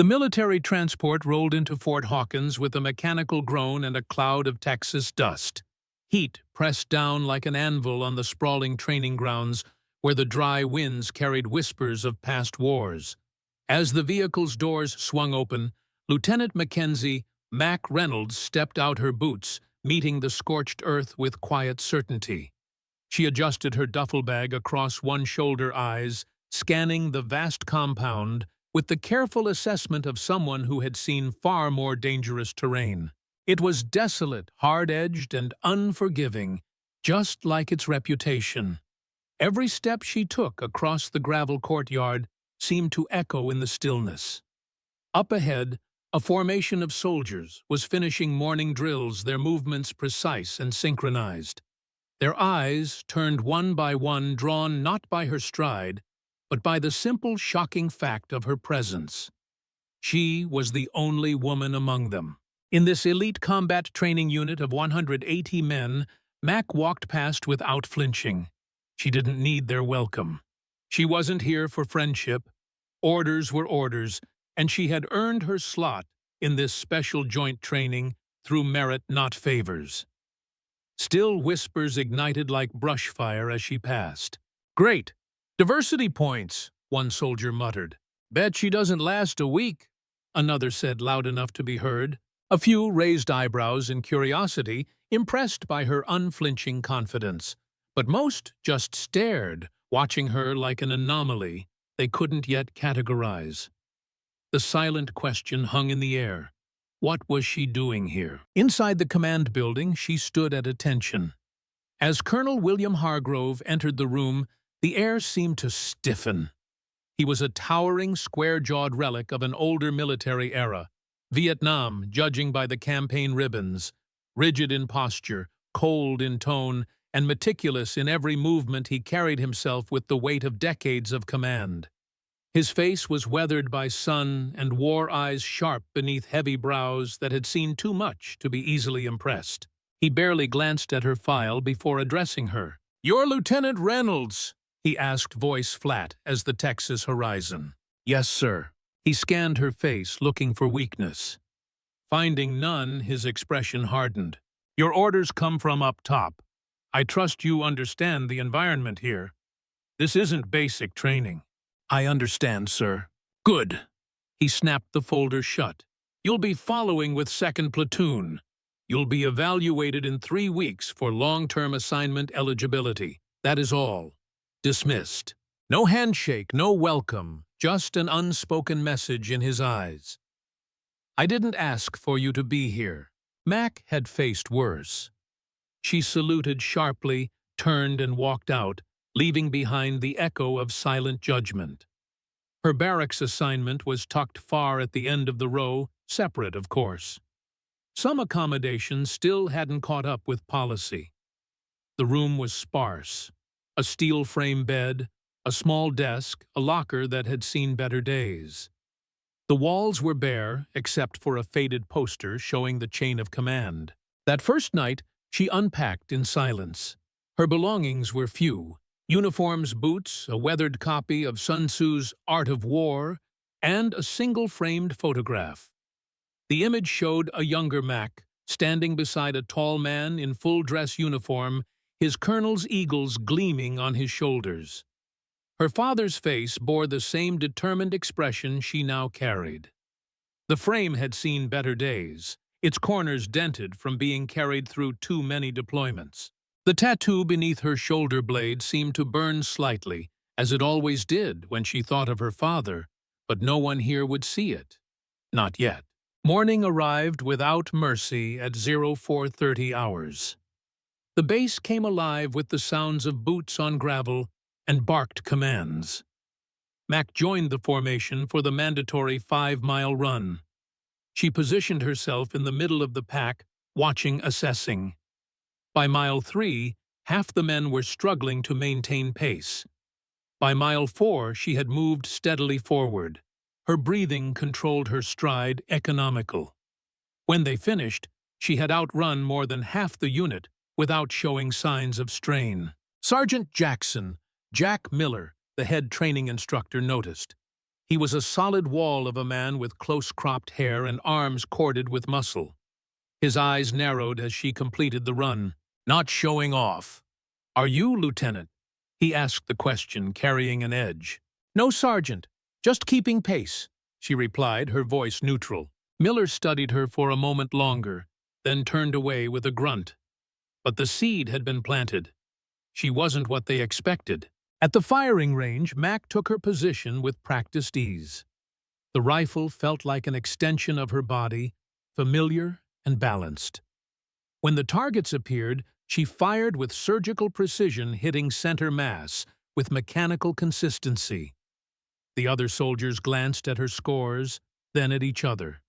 The military transport rolled into Fort Hawkins with a mechanical groan and a cloud of Texas dust. Heat pressed down like an anvil on the sprawling training grounds where the dry winds carried whispers of past wars. As the vehicle's doors swung open, Lieutenant Mackenzie Mac Reynolds stepped out her boots, meeting the scorched earth with quiet certainty. She adjusted her duffel bag across one shoulder, eyes scanning the vast compound with the careful assessment of someone who had seen far more dangerous terrain. It was desolate, hard-edged, and unforgiving, just like its reputation. Every step she took across the gravel courtyard seemed to echo in the stillness. Up ahead, a formation of soldiers was finishing morning drills, their movements precise and synchronized. Their eyes, turned one by one, drawn not by her stride, but by the simple, shocking fact of her presence. She was the only woman among them. In this elite combat training unit of 180 men, Mac walked past without flinching. She didn't need their welcome. She wasn't here for friendship. Orders were orders, and she had earned her slot in this special joint training through merit, not favors. Still whispers ignited like brush fire as she passed. "Great! Diversity points," one soldier muttered. "Bet she doesn't last a week," another said loud enough to be heard. A few raised eyebrows in curiosity, impressed by her unflinching confidence. But most just stared, watching her like an anomaly they couldn't yet categorize. The silent question hung in the air. What was she doing here? Inside the command building, she stood at attention. As Colonel William Hargrove entered the room, the air seemed to stiffen. He was a towering, square-jawed relic of an older military era, Vietnam, judging by the campaign ribbons, rigid in posture, cold in tone, and meticulous in every movement. He carried himself with the weight of decades of command. His face was weathered by sun and wore eyes sharp beneath heavy brows that had seen too much to be easily impressed. He barely glanced at her file before addressing her. "You're Lieutenant Reynolds?" he asked, voice flat as the Texas horizon. "Yes, sir." He scanned her face, looking for weakness. Finding none, his expression hardened. "Your orders come from up top. I trust you understand the environment here. This isn't basic training." "I understand, sir." "Good." He snapped the folder shut. "You'll be following with 2nd Platoon. You'll be evaluated in 3 weeks for long-term assignment eligibility. That is all. Dismissed." No handshake, no welcome, just an unspoken message in his eyes. "I didn't ask for you to be here." Mac had faced worse. She saluted sharply, turned and walked out, leaving behind the echo of silent judgment. Her barracks assignment was tucked far at the end of the row, separate, of course. Some accommodations still hadn't caught up with policy. The room was sparse. A steel frame bed, a small desk, a locker that had seen better days. The walls were bare, except for a faded poster showing the chain of command. That first night, she unpacked in silence. Her belongings were few. Uniforms, boots, a weathered copy of Sun Tzu's Art of War, and a single framed photograph. The image showed a younger Mac, standing beside a tall man in full-dress uniform, his colonel's eagles gleaming on his shoulders. Her father's face bore the same determined expression she now carried. The frame had seen better days, its corners dented from being carried through too many deployments. The tattoo beneath her shoulder blade seemed to burn slightly, as it always did when she thought of her father, but no one here would see it. Not yet. Morning arrived without mercy at 0430 hours. The base came alive with the sounds of boots on gravel and barked commands. Mac joined the formation for the mandatory 5-mile run. She positioned herself in the middle of the pack, watching, assessing. By mile 3, half the men were struggling to maintain pace. By mile 4, she had moved steadily forward. Her breathing controlled her stride, economical. When they finished, she had outrun more than half the unit without showing signs of strain. Sergeant Jackson, Jack Miller, the head training instructor, noticed. He was a solid wall of a man with close-cropped hair and arms corded with muscle. His eyes narrowed as she completed the run. "Not showing off. Are you, Lieutenant?" He asked the question, carrying an edge. "No, Sergeant. Just keeping pace," she replied, her voice neutral. Miller studied her for a moment longer, then turned away with a grunt. But the seed had been planted. She wasn't what they expected. At the firing range, Mac took her position with practiced ease. The rifle felt like an extension of her body, familiar and balanced. When the targets appeared, she fired with surgical precision, hitting center mass with mechanical consistency. The other soldiers glanced at her scores, then at each other.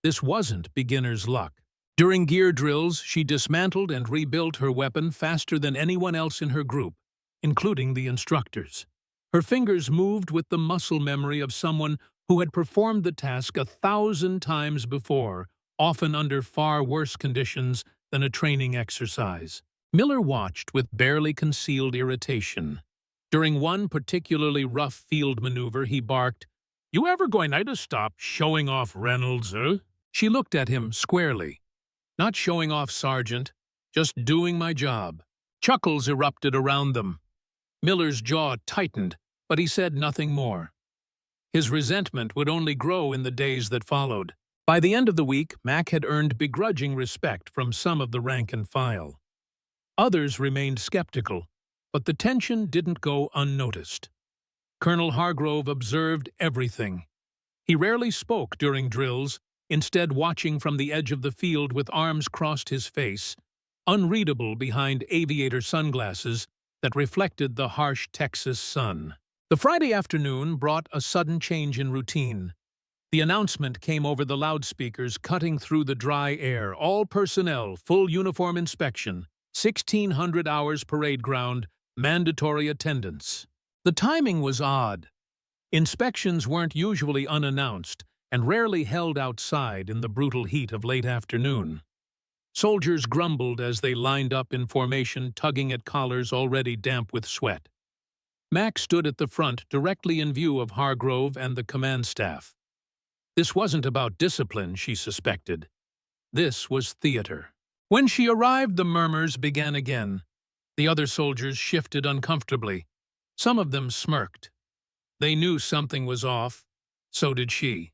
This wasn't beginner's luck. During gear drills, she dismantled and rebuilt her weapon faster than anyone else in her group, including the instructors. Her fingers moved with the muscle memory of someone who had performed the task 1,000 times before, often under far worse conditions than a training exercise. Miller watched with barely concealed irritation. During one particularly rough field maneuver, he barked, "You ever going to stop showing off, Reynolds, eh?" She looked at him squarely. "Not showing off, Sergeant. Just doing my job." Chuckles erupted around them. Miller's jaw tightened, but he said nothing more. His resentment would only grow in the days that followed. By the end of the week, Mac had earned begrudging respect from some of the rank and file. Others remained skeptical, but the tension didn't go unnoticed. Colonel Hargrove observed everything. He rarely spoke during drills, instead watching from the edge of the field with arms crossed his face, unreadable behind aviator sunglasses that reflected the harsh Texas sun. The Friday afternoon brought a sudden change in routine. The announcement came over the loudspeakers, cutting through the dry air. "All personnel, full uniform inspection, 1,600 hours parade ground, mandatory attendance." The timing was odd. Inspections weren't usually unannounced and rarely held outside in the brutal heat of late afternoon. Soldiers grumbled as they lined up in formation, tugging at collars already damp with sweat. Mac stood at the front, directly in view of Hargrove and the command staff. This wasn't about discipline, she suspected. This was theater. When she arrived, the murmurs began again. The other soldiers shifted uncomfortably. Some of them smirked. They knew something was off. So did she.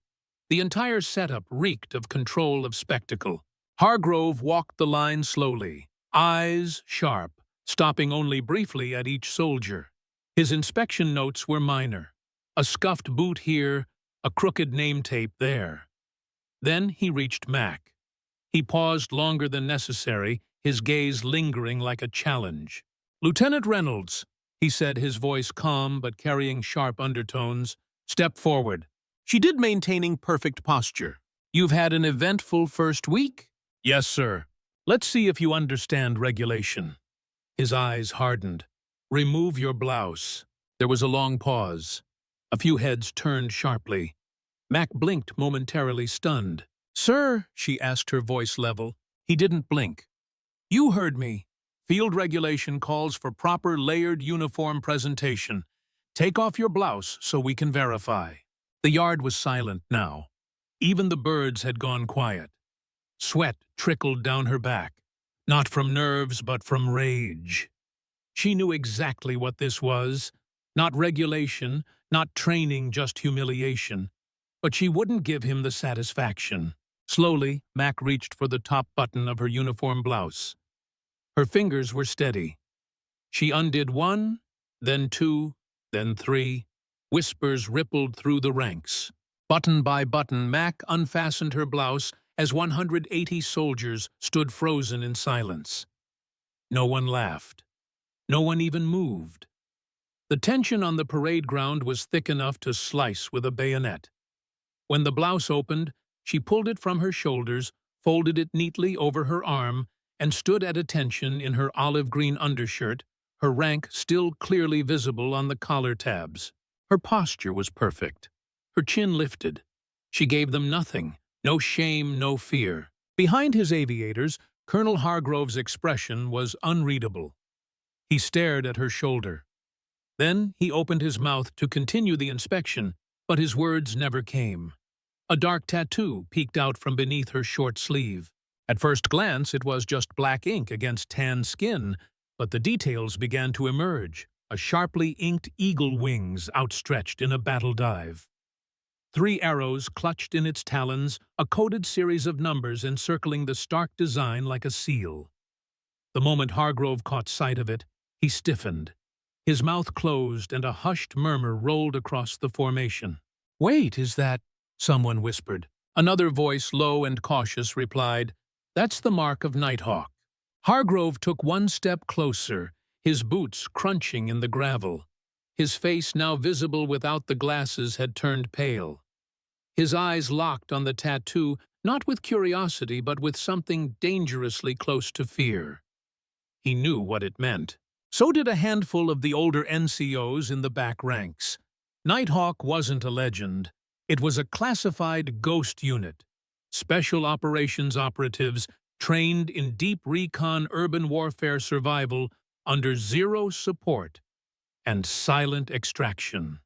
The entire setup reeked of control of spectacle. Hargrove walked the line slowly, eyes sharp, stopping only briefly at each soldier. His inspection notes were minor. A scuffed boot here, a crooked name tape there. Then he reached Mac. He paused longer than necessary, his gaze lingering like a challenge. "Lieutenant Reynolds," he said, his voice calm but carrying sharp undertones, "step forward." She did, maintaining perfect posture. "You've had an eventful first week?" "Yes, sir." "Let's see if you understand regulation." His eyes hardened. "Remove your blouse." There was a long pause. A few heads turned sharply. Mac blinked, momentarily stunned. "Sir," she asked, her voice level. He didn't blink. "You heard me. Field regulation calls for proper layered uniform presentation. Take off your blouse so we can verify." The yard was silent now. Even the birds had gone quiet. Sweat trickled down her back, not from nerves but from rage. She knew exactly what this was. Not regulation, not training, just humiliation. But she wouldn't give him the satisfaction. Slowly, Mac reached for the top button of her uniform blouse. Her fingers were steady. She undid one, then two, then three. Whispers rippled through the ranks. Button by button, Mac unfastened her blouse as 180 soldiers stood frozen in silence. No one laughed. No one even moved. The tension on the parade ground was thick enough to slice with a bayonet. When the blouse opened, she pulled it from her shoulders, folded it neatly over her arm, and stood at attention in her olive-green undershirt, her rank still clearly visible on the collar tabs. Her posture was perfect. Her chin lifted. She gave them nothing, no shame, no fear. Behind his aviators, Colonel Hargrove's expression was unreadable. He stared at her shoulder. Then he opened his mouth to continue the inspection, But his words never came. A dark tattoo peeked out from beneath her short sleeve. At first glance, it was just black ink against tan skin, but the details began to emerge, a sharply inked eagle wings outstretched in a battle dive. 3 arrows clutched in its talons, a coded series of numbers encircling the stark design like a seal. The moment Hargrove caught sight of it, he stiffened. His mouth closed and a hushed murmur rolled across the formation. "Wait, is that—" someone whispered. Another voice, low and cautious, replied, "That's the mark of Nighthawk." Hargrove took one step closer, his boots crunching in the gravel. His face, now visible without the glasses, had turned pale. His eyes locked on the tattoo, not with curiosity, but with something dangerously close to fear. He knew what it meant. So did a handful of the older NCOs in the back ranks. Nighthawk wasn't a legend. It was a classified ghost unit. Special operations operatives trained in deep recon urban warfare survival under zero support and silent extraction.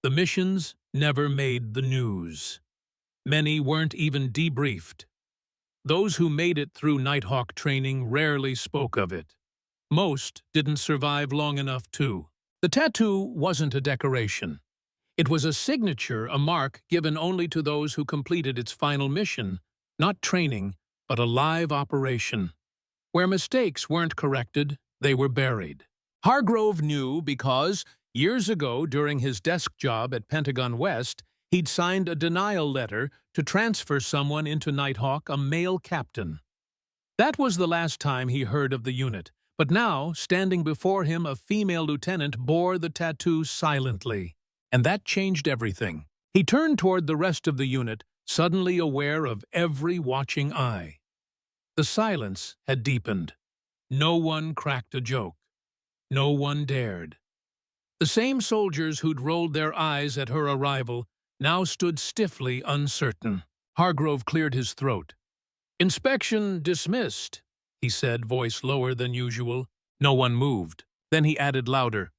The missions never made the news. Many weren't even debriefed. Those who made it through Nighthawk training rarely spoke of it. Most didn't survive long enough to. The tattoo wasn't a decoration. It was a signature, a mark given only to those who completed its final mission, not training, but a live operation. Where mistakes weren't corrected, they were buried. Hargrove knew because, years ago during his desk job at Pentagon West, he'd signed a denial letter to transfer someone into Nighthawk, a male captain. That was the last time he heard of the unit, but now, standing before him, a female lieutenant bore the tattoo silently. And that changed everything. He turned toward the rest of the unit, suddenly aware of every watching eye. The silence had deepened. No one cracked a joke. No one dared. The same soldiers who'd rolled their eyes at her arrival now stood stiffly uncertain. Hargrove cleared his throat. "Inspection dismissed," he said, voice lower than usual. No one moved. Then he added louder,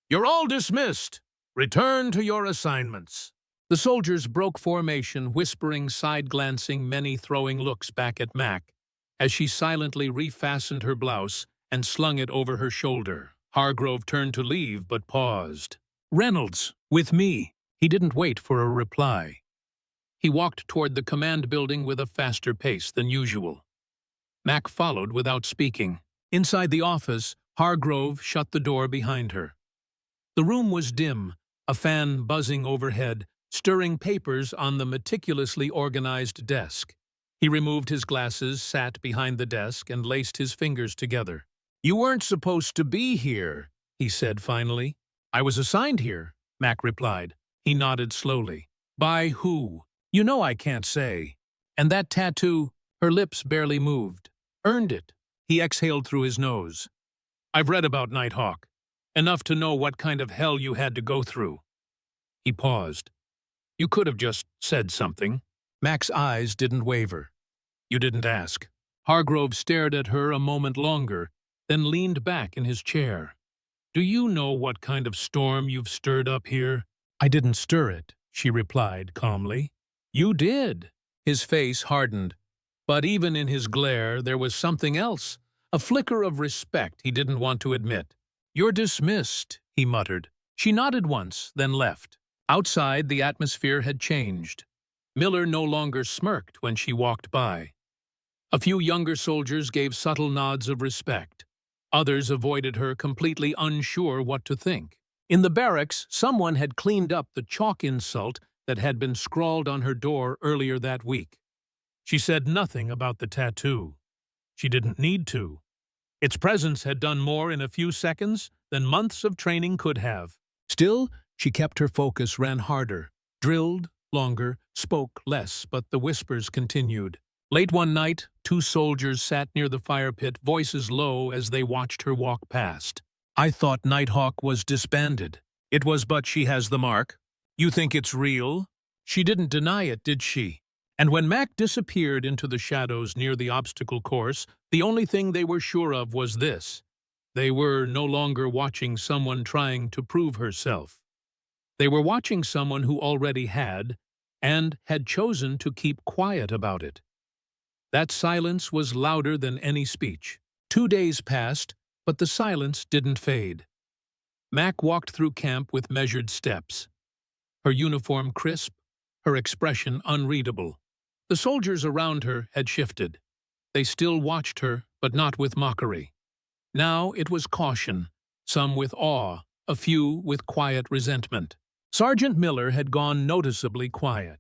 "You're all dismissed. Return to your assignments." The soldiers broke formation, whispering, side-glancing, many throwing looks back at Mac, as she silently refastened her blouse and slung it over her shoulder. Hargrove turned to leave, but paused. "Reynolds, with me." He didn't wait for a reply. He walked toward the command building with a faster pace than usual. Mac followed without speaking. Inside the office, Hargrove shut the door behind her. The room was dim, a fan buzzing overhead, stirring papers on the meticulously organized desk. He removed his glasses, sat behind the desk, and laced his fingers together. "You weren't supposed to be here," he said finally. "I was assigned here," Mac replied. He nodded slowly. "By who?" "You know I can't say." "And that tattoo—" Her lips barely moved. "Earned it." He exhaled through his nose. "I've read about Nighthawk. Enough to know what kind of hell you had to go through." He paused. "You could have just said something." Mac's eyes didn't waver. "You didn't ask." Hargrove stared at her a moment longer, then leaned back in his chair. "Do you know what kind of storm you've stirred up here?" "I didn't stir it," she replied calmly. "You did." His face hardened. But even in his glare, there was something else, a flicker of respect he didn't want to admit. "You're dismissed," he muttered. She nodded once, then left. Outside, the atmosphere had changed. Miller no longer smirked when she walked by. A few younger soldiers gave subtle nods of respect. Others avoided her, completely unsure what to think. In the barracks, someone had cleaned up the chalk insult that had been scrawled on her door earlier that week. She said nothing about the tattoo. She didn't need to. Its presence had done more in a few seconds than months of training could have. Still, she kept her focus, ran harder, drilled longer, spoke less, but the whispers continued. Late one night, 2 soldiers sat near the fire pit, voices low as they watched her walk past. "I thought Nighthawk was disbanded." "It was, but she has the mark." "You think it's real?" She didn't deny it, did she? And when Mac disappeared into the shadows near the obstacle course, the only thing they were sure of was this: they were no longer watching someone trying to prove herself. They were watching someone who already had, and had chosen to keep quiet about it. That silence was louder than any speech. 2 days passed, but the silence didn't fade. Mac walked through camp with measured steps, her uniform crisp, her expression unreadable. The soldiers around her had shifted. They still watched her, but not with mockery. Now it was caution, some with awe, a few with quiet resentment. Sergeant Miller had gone noticeably quiet.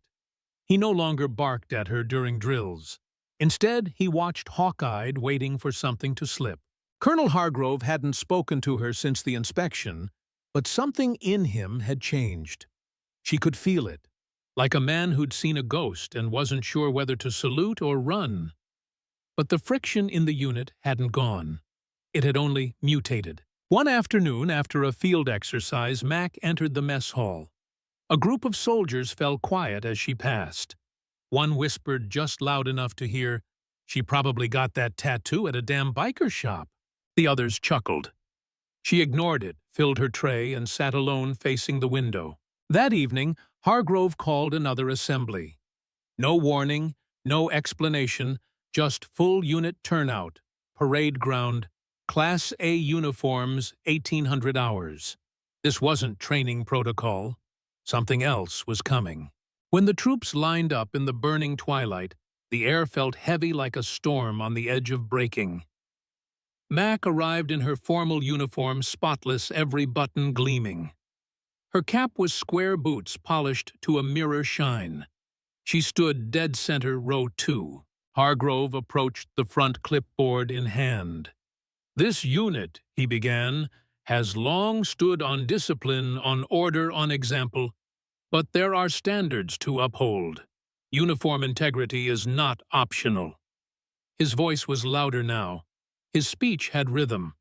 He no longer barked at her during drills. Instead, he watched hawk-eyed, waiting for something to slip. Colonel Hargrove hadn't spoken to her since the inspection, but something in him had changed. She could feel it, like a man who'd seen a ghost and wasn't sure whether to salute or run. But the friction in the unit hadn't gone. It had only mutated. One afternoon, after a field exercise, Mac entered the mess hall. A group of soldiers fell quiet as she passed. One whispered just loud enough to hear, "She probably got that tattoo at a damn biker shop." The others chuckled. She ignored it, filled her tray, and sat alone facing the window. That evening, Hargrove called another assembly. No warning, no explanation, just full unit turnout, parade ground, Class A uniforms, 1,800 hours. This wasn't training protocol. Something else was coming. When the troops lined up in the burning twilight, the air felt heavy like a storm on the edge of breaking. Mac arrived in her formal uniform, spotless, every button gleaming. Her cap was square boots polished to a mirror shine. She stood dead center, row 2. Hargrove approached the front, clipboard in hand. "This unit," he began, "has long stood on discipline, on order, on example. But there are standards to uphold. Uniform integrity is not optional." His voice was louder now. His speech had rhythm.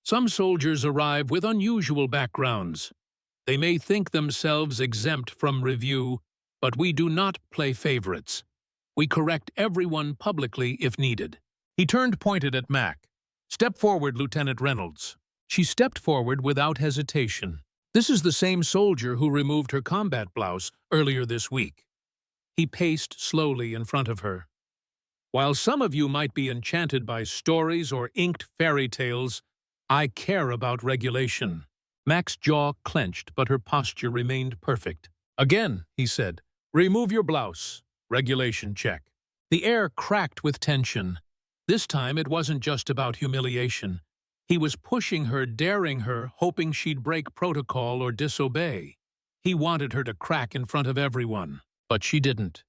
"Some soldiers arrive with unusual backgrounds. They may think themselves exempt from review, but we do not play favorites. We correct everyone publicly if needed." He turned, pointed at Mac. "Step forward, Lieutenant Reynolds." She stepped forward without hesitation. "This is the same soldier who removed her combat blouse earlier this week." He paced slowly in front of her. "While some of you might be enchanted by stories or inked fairy tales, I care about regulation." Mac's jaw clenched, but her posture remained perfect. "Again," he said, "remove your blouse. Regulation check." The air cracked with tension. This time it wasn't just about humiliation. He was pushing her, daring her, hoping she'd break protocol or disobey. He wanted her to crack in front of everyone, but she didn't.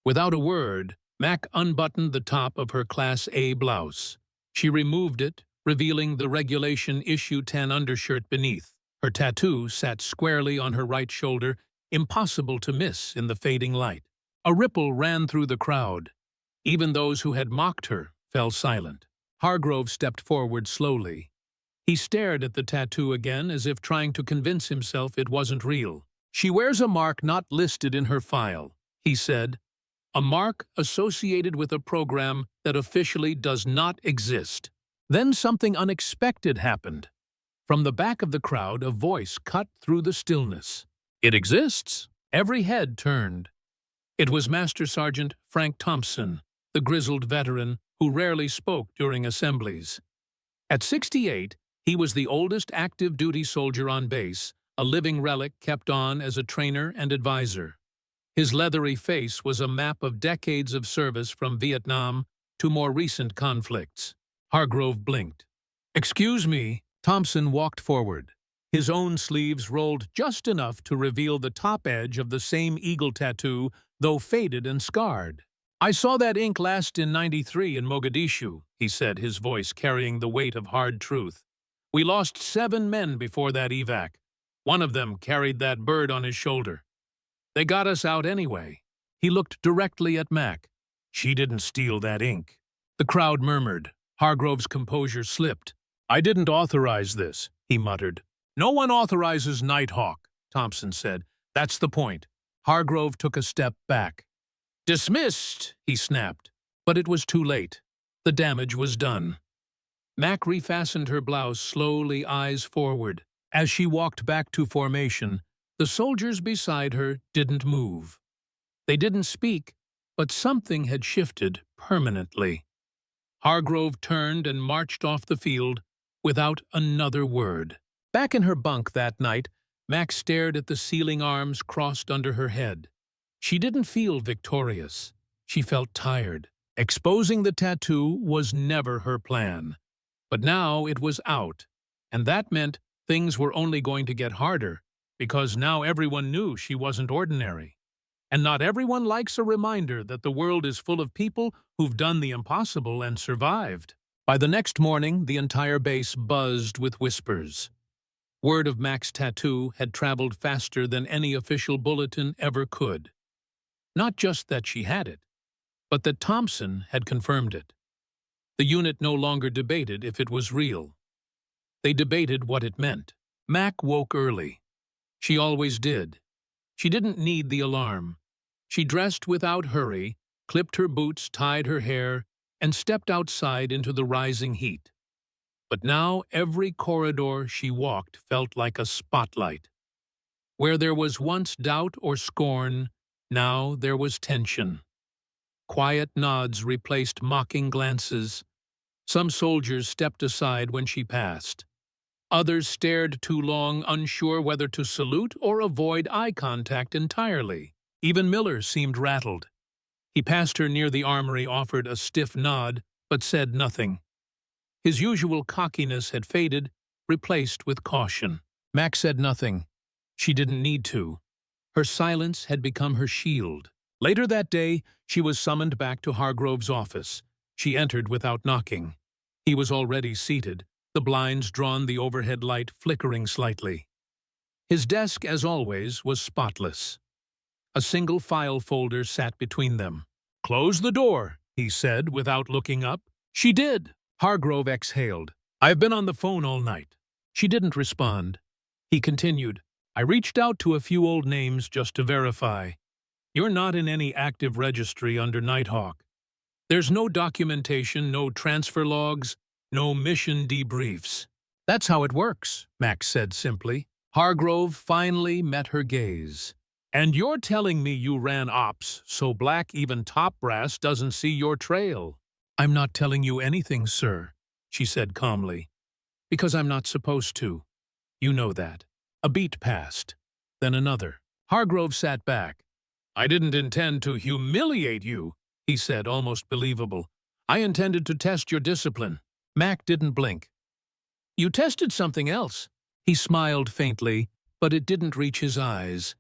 Without a word, Mac unbuttoned the top of her Class A blouse. She removed it, revealing the Regulation Issue 10 undershirt beneath. Her tattoo sat squarely on her right shoulder, impossible to miss in the fading light. A ripple ran through the crowd. Even those who had mocked her fell silent. Hargrove stepped forward slowly. He stared at the tattoo again, as if trying to convince himself it wasn't real. "She wears a mark not listed in her file," he said. "A mark associated with a program that officially does not exist." Then something unexpected happened. From the back of the crowd, a voice cut through the stillness. "It exists." Every head turned. It was Master Sergeant Frank Thompson, the grizzled veteran who rarely spoke during assemblies. At 68, he was the oldest active duty soldier on base, a living relic kept on as a trainer and advisor. His leathery face was a map of decades of service from Vietnam to more recent conflicts. Hargrove blinked. "Excuse me." Thompson walked forward. His own sleeves rolled just enough to reveal the top edge of the same eagle tattoo, though faded and scarred. "I saw that ink last in '93 in Mogadishu," he said, his voice carrying the weight of hard truth. "We lost 7 men before that evac. One of them carried that bird on his shoulder. They got us out anyway." He looked directly at Mac. "She didn't steal that ink." The crowd murmured. Hargrove's composure slipped. "I didn't authorize this," he muttered. "No one authorizes Nighthawk," Thompson said. "That's the point." Hargrove took a step back. "Dismissed," he snapped. But it was too late. The damage was done. Mac refastened her blouse slowly, eyes forward. As she walked back to formation, The soldiers beside her didn't move. They didn't speak, but something had shifted permanently. Hargrove turned and marched off the field without another word. Back in her bunk that night, Max stared at the ceiling, arms crossed under her head. She didn't feel victorious. She felt tired. Exposing the tattoo was never her plan. But now it was out, and that meant things were only going to get harder, because now everyone knew she wasn't ordinary. And not everyone likes a reminder that the world is full of people who've done the impossible and survived. By the next morning, the entire base buzzed with whispers. Word of Mac's tattoo had traveled faster than any official bulletin ever could. Not just that she had it, but that Thompson had confirmed it. The unit no longer debated if it was real. They debated what it meant. Mac woke early. She always did. She didn't need the alarm. She dressed without hurry, clipped her boots, tied her hair, and stepped outside into the rising heat. But now every corridor she walked felt like a spotlight. Where there was once doubt or scorn, now there was tension. Quiet nods replaced mocking glances. Some soldiers stepped aside when she passed. Others stared too long, unsure whether to salute or avoid eye contact entirely. Even Miller seemed rattled. He passed her near the armory, offered a stiff nod, but said nothing. His usual cockiness had faded, replaced with caution. Mac said nothing. She didn't need to. Her silence had become her shield. Later that day, she was summoned back to Hargrove's office. She entered without knocking. He was already seated, the blinds drawn, the overhead light flickering slightly. His desk, as always, was spotless. A single file folder sat between them. "Close the door," he said without looking up. She did. Hargrove exhaled. "I've been on the phone all night." She didn't respond. He continued, "I reached out to a few old names just to verify. You're not in any active registry under Nighthawk. There's no documentation, no transfer logs, no mission debriefs." "That's how it works," Max said simply. Hargrove finally met her gaze. "And you're telling me you ran ops so Black even top brass doesn't see your trail?" "I'm not telling you anything, sir," she said calmly. "Because I'm not supposed to. You know that." A beat passed, then another. Hargrove sat back. "I didn't intend to humiliate you," he said, almost believable. "I intended to test your discipline." Mac didn't blink. "You tested something else." He smiled faintly, but it didn't reach his eyes.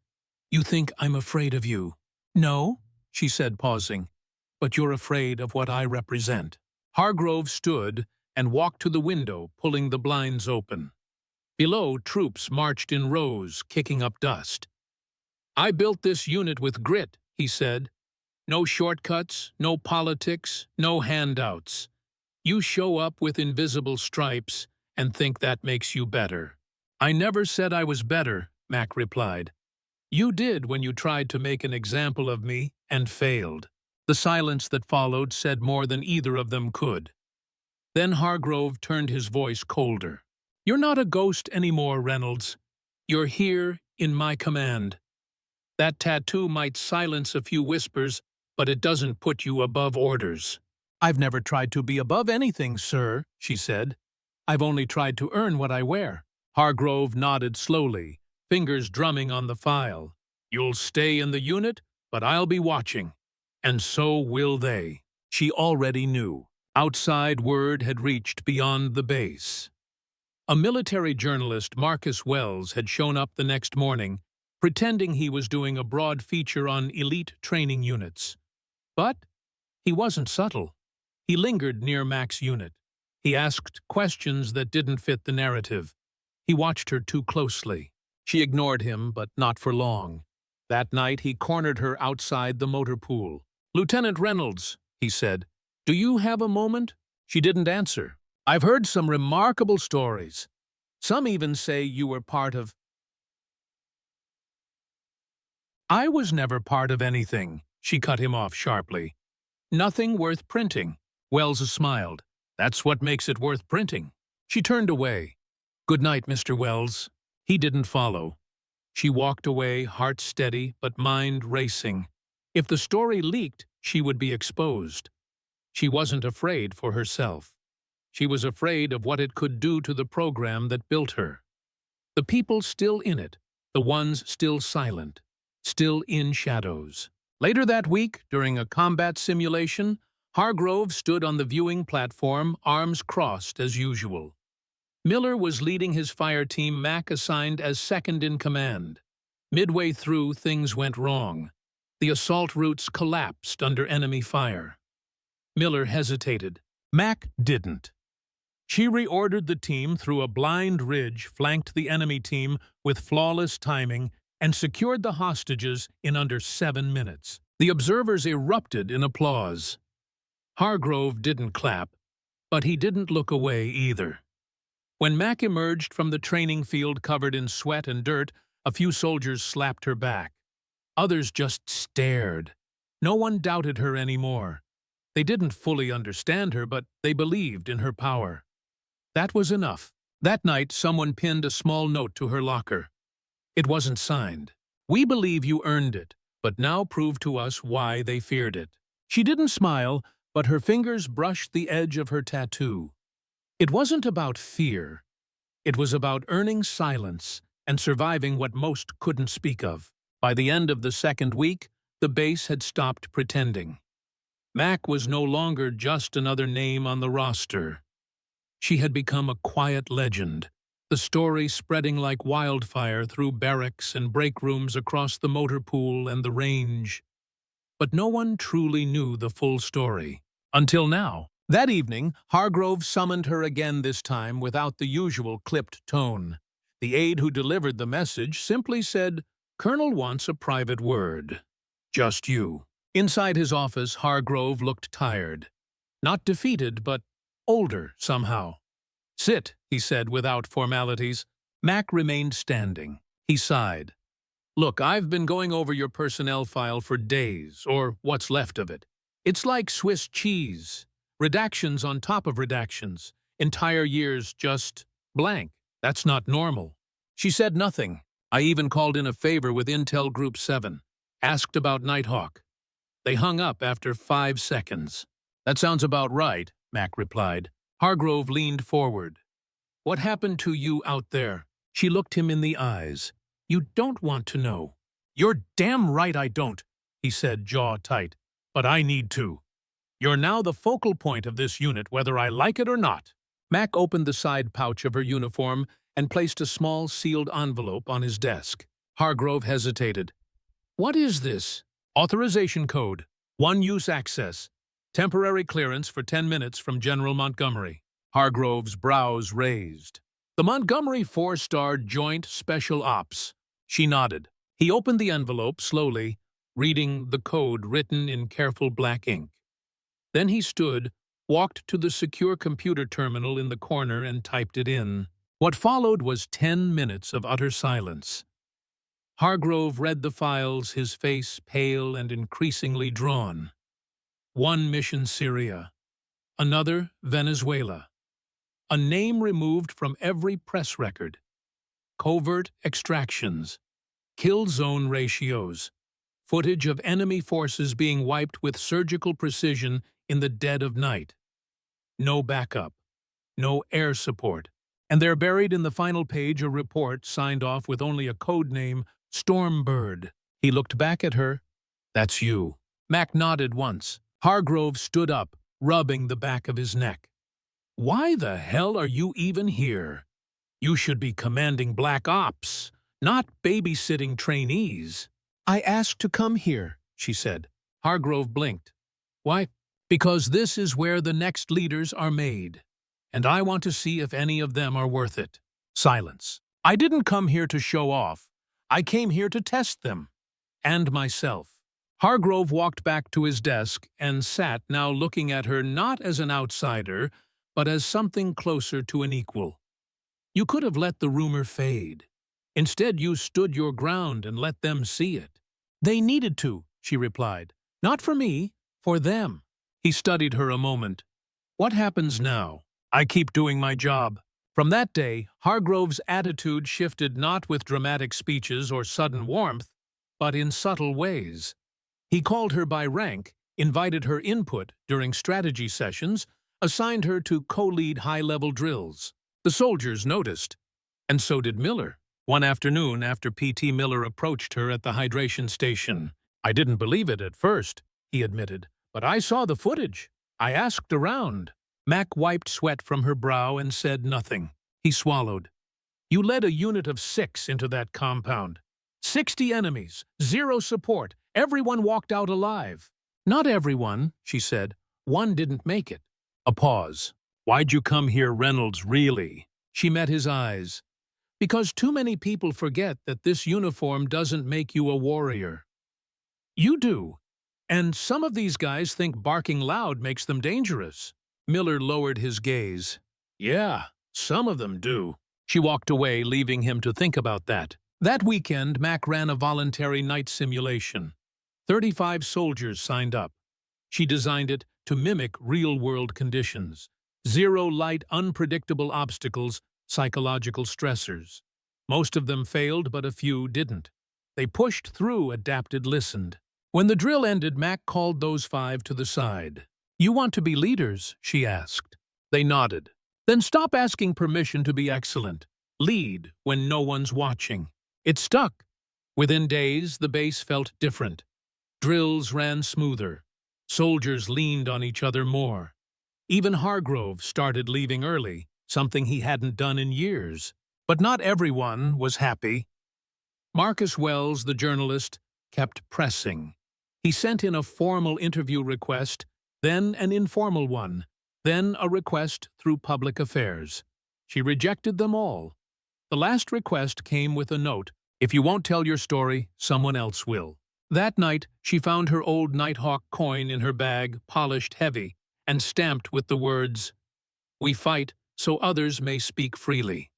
"You think I'm afraid of you?" "No," she said, pausing. "But you're afraid of what I represent." Hargrove stood and walked to the window, pulling the blinds open. Below, troops marched in rows, kicking up dust. "I built this unit with grit," he said. "No shortcuts, no politics, no handouts. You show up with invisible stripes and think that makes you better." "I never said I was better," Mac replied. "You did when you tried to make an example of me and failed." The silence that followed said more than either of them could. Then Hargrove turned his voice colder. "You're not a ghost anymore, Reynolds. You're here in my command. That tattoo might silence a few whispers, but it doesn't put you above orders." "I've never tried to be above anything, sir," she said. "I've only tried to earn what I wear." Hargrove nodded slowly, fingers drumming on the file. "You'll stay in the unit, but I'll be watching. And so will they." She already knew. Outside word had reached beyond the base. A military journalist, Marcus Wells, had shown up the next morning, pretending he was doing a broad feature on elite training units. But he wasn't subtle. He lingered near Mac's unit. He asked questions that didn't fit the narrative. He watched her too closely. She ignored him, but not for long. That night he cornered her outside the motor pool. "Lieutenant Reynolds," he said, "do you have a moment?" She didn't answer. "I've heard some remarkable stories. Some even say you were part of—" "I was never part of anything," she cut him off sharply. "Nothing worth printing." Wells smiled. "That's what makes it worth printing." She turned away. "Good night, Mr. Wells." He didn't follow. She walked away, heart steady but mind racing. If the story leaked, she would be exposed. She wasn't afraid for herself. She was afraid of what it could do to the program that built her. The people still in it, the ones still silent, still in shadows. Later that week, during a combat simulation, Hargrove stood on the viewing platform, arms crossed as usual. Miller was leading his fire team, Mac assigned as second in command. Midway through, things went wrong. The assault routes collapsed under enemy fire. Miller hesitated. Mac didn't. She reordered the team through a blind ridge, flanked the enemy team with flawless timing, and secured the hostages in under 7 minutes. The observers erupted in applause. Hargrove didn't clap, but he didn't look away either. When Mac emerged from the training field covered in sweat and dirt, a few soldiers slapped her back. Others just stared. No one doubted her anymore. They didn't fully understand her, but they believed in her power. That was enough. That night, someone pinned a small note to her locker. It wasn't signed. "We believe you earned it, but now prove to us why they feared it." She didn't smile, but her fingers brushed the edge of her tattoo. It wasn't about fear. It was about earning silence and surviving what most couldn't speak of. By the end of the second week, the base had stopped pretending. Mac was no longer just another name on the roster. She had become a quiet legend, the story spreading like wildfire through barracks and break rooms across the motor pool and the range. But no one truly knew the full story. Until now. That evening, Hargrove summoned her again, this time without the usual clipped tone. The aide who delivered the message simply said, "Colonel wants a private word. Just you." Inside his office, Hargrove looked tired. Not defeated, but older somehow. "Sit," he said without formalities. Mac remained standing. He sighed. "Look, I've been going over your personnel file for days, or what's left of it. It's like Swiss cheese. Redactions on top of redactions. Entire years just blank. That's not normal." She said nothing. "I even called in a favor with Intel Group 7. Asked about Nighthawk." They hung up after 5 seconds. "That sounds about right," Mac replied. Hargrove leaned forward. "What happened to you out there?" She looked him in the eyes. "You don't want to know." "You're damn right I don't," he said, jaw tight. "But I need to. You're now the focal point of this unit, whether I like it or not." Mac opened the side pouch of her uniform and placed a small sealed envelope on his desk. Hargrove hesitated. "What is this?" "Authorization code. One-use access. Temporary clearance for 10 minutes from General Montgomery." Hargrove's brows raised. "The Montgomery 4-star Joint Special Ops." She nodded. He opened the envelope slowly, reading the code written in careful black ink. Then he stood, walked to the secure computer terminal in the corner and typed it in. What followed was 10 minutes of utter silence. Hargrove read the files, his face pale and increasingly drawn. One mission, Syria. Another, Venezuela. A name removed from every press record. Covert extractions. Kill zone ratios. Footage of enemy forces being wiped with surgical precision in the dead of night. No backup. No air support. And there, buried in the final page, a report signed off with only a code name, Stormbird. He looked back at her. "That's you." Mac nodded once. Hargrove stood up, rubbing the back of his neck. "Why the hell are you even here? You should be commanding Black Ops, not babysitting trainees." "I asked to come here," she said. Hargrove blinked. "Why?" "Because this is where the next leaders are made, and I want to see if any of them are worth it." Silence. "I didn't come here to show off. I came here to test them. And myself." Hargrove walked back to his desk and sat, now looking at her not as an outsider, but as something closer to an equal. "You could have let the rumor fade. Instead, you stood your ground and let them see it." "They needed to," she replied. "Not for me, for them." He studied her a moment. "What happens now?" "I keep doing my job." From that day, Hargrove's attitude shifted not with dramatic speeches or sudden warmth, but in subtle ways. He called her by rank, invited her input during strategy sessions, assigned her to co-lead high-level drills. The soldiers noticed, and so did Miller. One afternoon after P.T. Miller approached her at the hydration station. "I didn't believe it at first," he admitted, "but I saw the footage. I asked around." Mac wiped sweat from her brow and said nothing. He swallowed. "You led a unit of 6 into that compound. 60 enemies, 0 support. Everyone walked out alive." "Not everyone," she said. "One didn't make it." A pause. "Why'd you come here, Reynolds, really?" She met his eyes. "Because too many people forget that this uniform doesn't make you a warrior. You do. And some of these guys think barking loud makes them dangerous." Miller lowered his gaze. "Yeah, some of them do." She walked away, leaving him to think about that. That weekend, Mac ran a voluntary night simulation. 35 soldiers signed up. She designed it to mimic real-world conditions. 0 light, unpredictable obstacles, psychological stressors. Most of them failed, but a few didn't. They pushed through, adapted, listened. When the drill ended, Mac called those 5 to the side. "You want to be leaders?" she asked. They nodded. "Then stop asking permission to be excellent. Lead when no one's watching." It stuck. Within days, the base felt different. Drills ran smoother. Soldiers leaned on each other more. Even Hargrove started leaving early, something he hadn't done in years. But not everyone was happy. Marcus Wells, the journalist, kept pressing. He sent in a formal interview request, then an informal one, then a request through public affairs. She rejected them all. The last request came with a note: "If you won't tell your story, someone else will." That night, she found her old Nighthawk coin in her bag, polished heavy, and stamped with the words, "We fight so others may speak freely."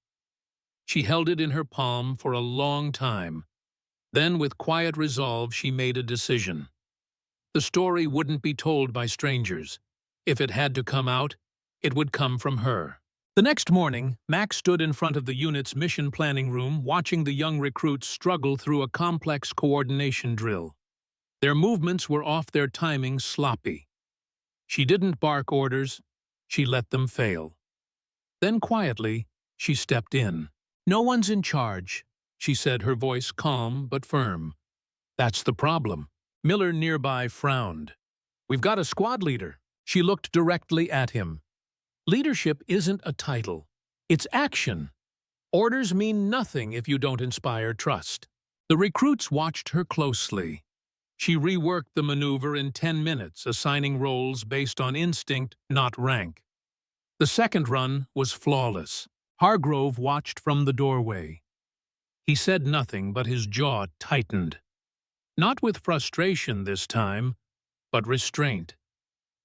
She held it in her palm for a long time. Then, with quiet resolve, she made a decision. The story wouldn't be told by strangers. If it had to come out, it would come from her. The next morning, Mac stood in front of the unit's mission planning room, watching the young recruits struggle through a complex coordination drill. Their movements were off, their timing sloppy. She didn't bark orders, she let them fail. Then quietly, she stepped in. "No one's in charge," she said, her voice calm but firm. "That's the problem." Miller nearby frowned. "We've got a squad leader." She looked directly at him. "Leadership isn't a title. It's action. Orders mean nothing if you don't inspire trust." The recruits watched her closely. She reworked the maneuver in 10 minutes, assigning roles based on instinct, not rank. The second run was flawless. Hargrove watched from the doorway. He said nothing, but his jaw tightened. Not with frustration this time, but restraint.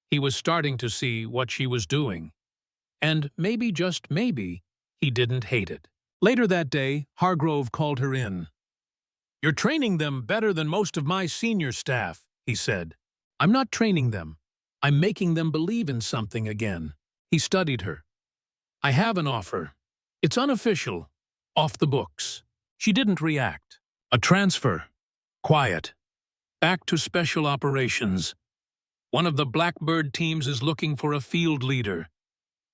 He was starting to see what she was doing. And maybe, just maybe, he didn't hate it. Later that day, Hargrove called her in. "You're training them better than most of my senior staff," he said. "I'm not training them. I'm making them believe in something again." He studied her. "I have an offer. It's unofficial, off the books." She didn't react. "A transfer. Quiet. Back to special operations. One of the Blackbird teams is looking for a field leader.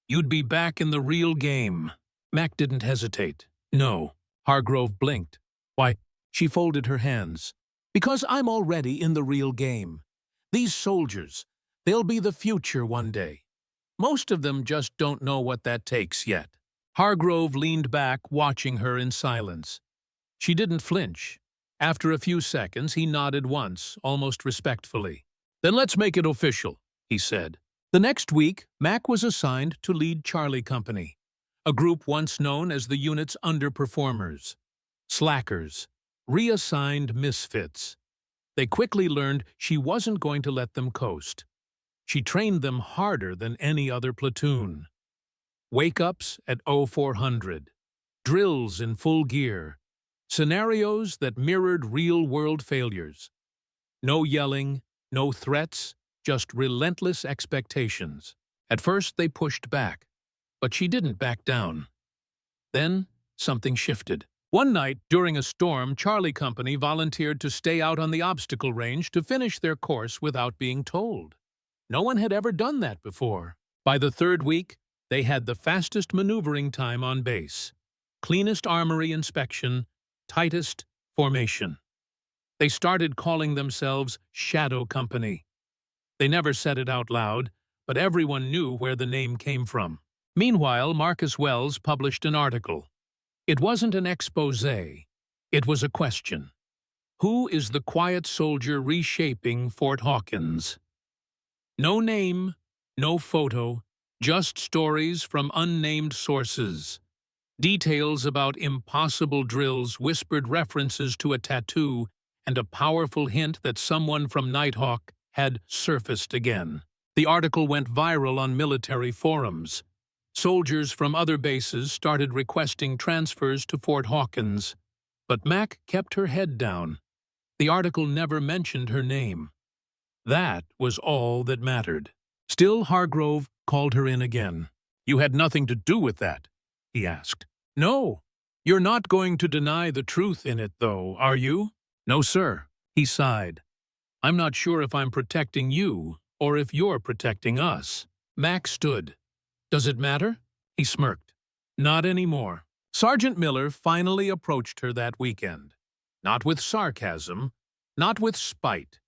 You'd be back in the real game." Mac didn't hesitate. "No." Hargrove blinked. "Why?" She folded her hands. "Because I'm already in the real game. These soldiers, they'll be the future one day. Most of them just don't know what that takes yet." Hargrove leaned back, watching her in silence. She didn't flinch. After a few seconds, he nodded once, almost respectfully. "Then let's make it official," he said. The next week, Mac was assigned to lead Charlie Company, a group once known as the unit's underperformers. Slackers, reassigned misfits. They quickly learned she wasn't going to let them coast. She trained them harder than any other platoon. Wake-ups at 0400, drills in full gear, scenarios that mirrored real-world failures. No yelling, no threats, just relentless expectations. At first they pushed back, but she didn't back down. Then, something shifted. One night, during a storm, Charlie Company volunteered to stay out on the obstacle range to finish their course without being told. No one had ever done that before. By the third week, they had the fastest maneuvering time on base, cleanest armory inspection, tightest formation. They started calling themselves Shadow Company. They never said it out loud, but everyone knew where the name came from. Meanwhile, Marcus Wells published an article. It wasn't an exposé. It was a question. Who is the quiet soldier reshaping Fort Hawkins? No name, no photo, just stories from unnamed sources. Details about impossible drills, whispered references to a tattoo, and a powerful hint that someone from Nighthawk had surfaced again. The article went viral on military forums. Soldiers from other bases started requesting transfers to Fort Hawkins, but Mac kept her head down. The article never mentioned her name. That was all that mattered. Still, Hargrove called her in again. "You had nothing to do with that?" he asked. "No. You're not going to deny the truth in it, though, are you?" "No, sir," he sighed. "I'm not sure if I'm protecting you or if you're protecting us." Mac stood. "Does it matter?" He smirked. "Not anymore." Sergeant Miller finally approached her that weekend. Not with sarcasm, not with spite,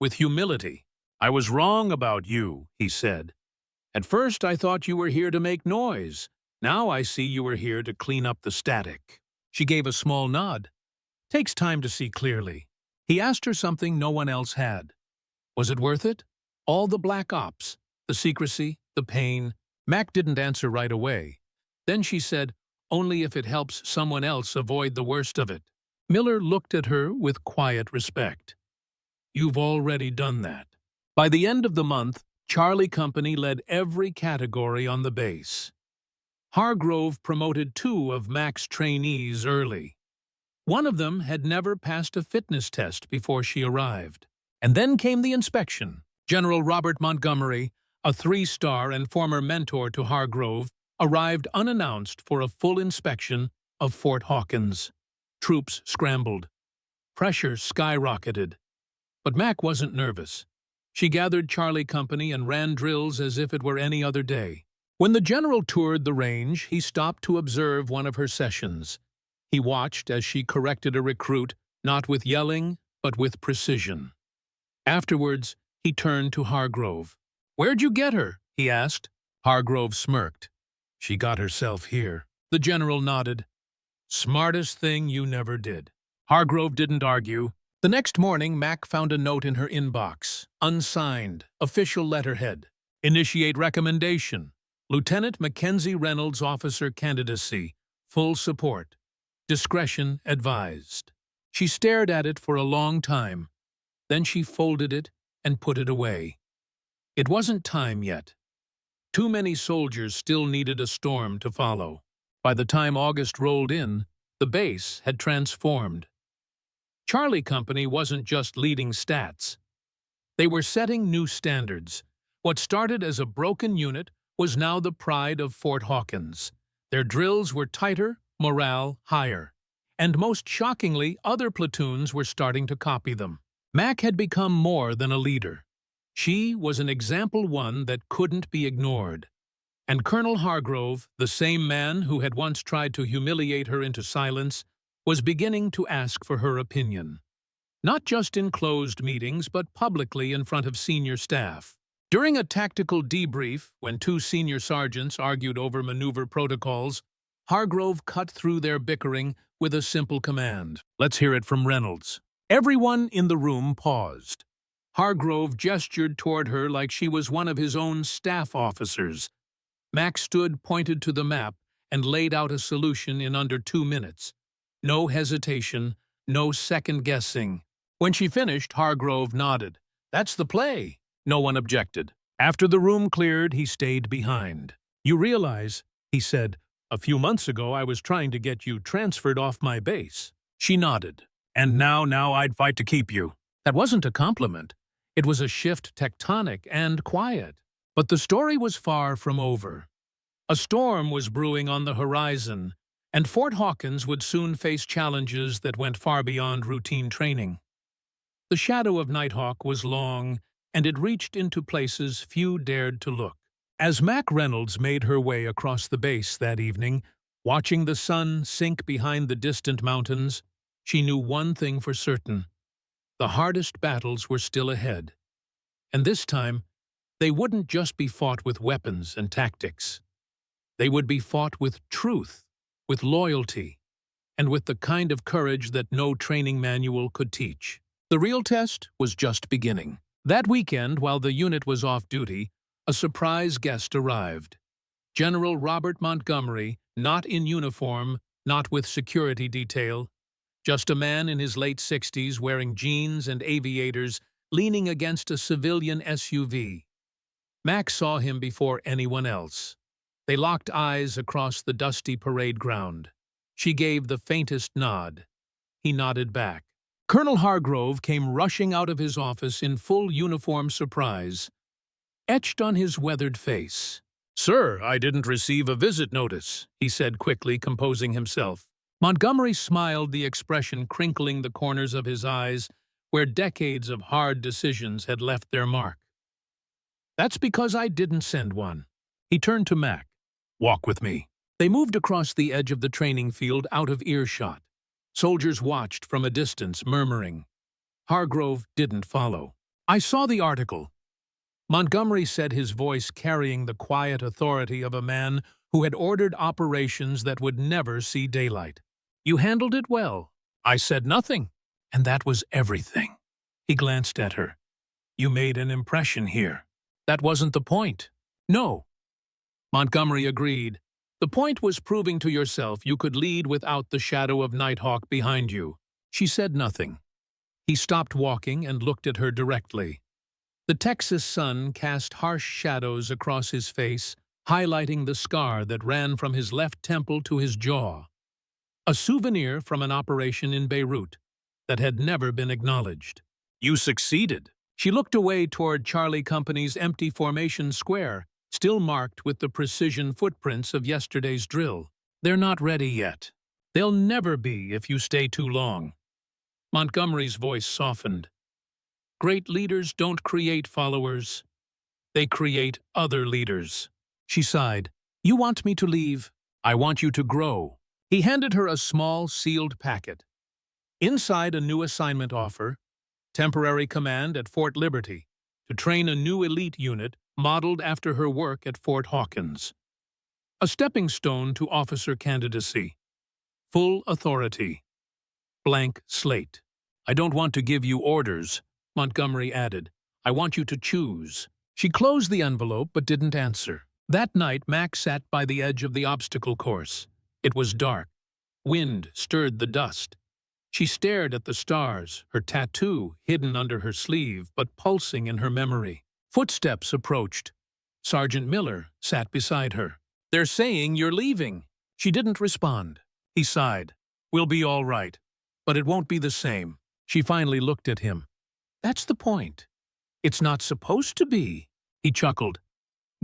with humility. "I was wrong about you," he said. "At first I thought you were here to make noise. Now I see you were here to clean up the static." She gave a small nod. "Takes time to see clearly." He asked her something no one else had. Was it worth it? All the black ops, the secrecy, the pain. Mac didn't answer right away. Then she said, "Only if it helps someone else avoid the worst of it." Miller looked at her with quiet respect. "You've already done that." By the end of the month, Charlie Company led every category on the base. Hargrove promoted 2 of Mac's trainees early. One of them had never passed a fitness test before she arrived. And then came the inspection. General Robert Montgomery, a 3-star and former mentor to Hargrove, arrived unannounced for a full inspection of Fort Hawkins. Troops scrambled. Pressure skyrocketed. But Mac wasn't nervous. She gathered Charlie Company and ran drills as if it were any other day. When the general toured the range, he stopped to observe one of her sessions. He watched as she corrected a recruit, not with yelling, but with precision. Afterwards, he turned to Hargrove. "Where'd you get her?" he asked. Hargrove smirked. "She got herself here." The general nodded. "Smartest thing you never did." Hargrove didn't argue. The next morning, Mac found a note in her inbox. Unsigned, official letterhead. "Initiate recommendation. Lieutenant Mackenzie Reynolds officer candidacy. Full support. Discretion advised." She stared at it for a long time. Then she folded it and put it away. It wasn't time yet. Too many soldiers still needed a storm to follow. By the time August rolled in, the base had transformed. Charlie Company wasn't just leading stats. They were setting new standards. What started as a broken unit was now the pride of Fort Hawkins. Their drills were tighter, morale higher. And most shockingly, other platoons were starting to copy them. Mac had become more than a leader. She was an example one that couldn't be ignored. And Colonel Hargrove, the same man who had once tried to humiliate her into silence, was beginning to ask for her opinion. Not just in closed meetings, but publicly in front of senior staff. During a tactical debrief, when 2 senior sergeants argued over maneuver protocols, Hargrove cut through their bickering with a simple command. "Let's hear it from Reynolds." Everyone in the room paused. Hargrove gestured toward her like she was one of his own staff officers. Mac stood, pointed to the map, and laid out a solution in under 2 minutes. No hesitation, no second-guessing. When she finished, Hargrove nodded. "That's the play." No one objected. After the room cleared, he stayed behind. "You realize," he said, "a few months ago I was trying to get you transferred off my base." She nodded. "And now I'd fight to keep you." That wasn't a compliment. It was a shift tectonic and quiet. But the story was far from over. A storm was brewing on the horizon, And Fort Hawkins would soon face challenges that went far beyond routine training. The shadow of Nighthawk was long, and it reached into places few dared to look. As Mac Reynolds made her way across the base that evening, watching the sun sink behind the distant mountains, she knew one thing for certain. The hardest battles were still ahead. And this time, they wouldn't just be fought with weapons and tactics. They would be fought with truth, with loyalty, and with the kind of courage that no training manual could teach. The real test was just beginning. That weekend, while the unit was off duty, a surprise guest arrived. General Robert Montgomery, not in uniform, not with security detail, just a man in his late 60s wearing jeans and aviators, leaning against a civilian SUV. Mac saw him before anyone else. They locked eyes across the dusty parade ground. She gave the faintest nod. He nodded back. Colonel Hargrove came rushing out of his office in full uniform surprise, etched on his weathered face. "Sir, I didn't receive a visit notice," he said quickly, composing himself. Montgomery smiled, the expression crinkling the corners of his eyes where decades of hard decisions had left their mark. "That's because I didn't send one." He turned to Mac. "Walk with me." They moved across the edge of the training field out of earshot. Soldiers watched from a distance, murmuring. Hargrove didn't follow. "I saw the article," Montgomery said, his voice carrying the quiet authority of a man who had ordered operations that would never see daylight. "You handled it well." "I said nothing." "And that was everything." He glanced at her. "You made an impression here." "That wasn't the point." "No." Montgomery agreed. "The point was proving to yourself you could lead without the shadow of Nighthawk behind you." She said nothing. He stopped walking and looked at her directly. The Texas sun cast harsh shadows across his face, highlighting the scar that ran from his left temple to his jaw. A souvenir from an operation in Beirut that had never been acknowledged. "You succeeded." She looked away toward Charlie Company's empty formation square, still marked with the precision footprints of yesterday's drill. "They're not ready yet. They'll never be if you stay too long." Montgomery's voice softened. "Great leaders don't create followers. They create other leaders." She sighed. "You want me to leave?" "I want you to grow." He handed her a small, sealed packet. Inside, a new assignment offer, temporary command at Fort Liberty, to train a new elite unit modeled after her work at Fort Hawkins. A stepping stone to officer candidacy. Full authority. Blank slate. "I don't want to give you orders," Montgomery added. "I want you to choose." She closed the envelope but didn't answer. That night, Mac sat by the edge of the obstacle course. It was dark. Wind stirred the dust. She stared at the stars, her tattoo hidden under her sleeve but pulsing in her memory. Footsteps approached. Sergeant Miller sat beside her. "They're saying you're leaving." She didn't respond. He sighed. "We'll be all right, but it won't be the same." She finally looked at him. "That's the point. It's not supposed to be." He chuckled.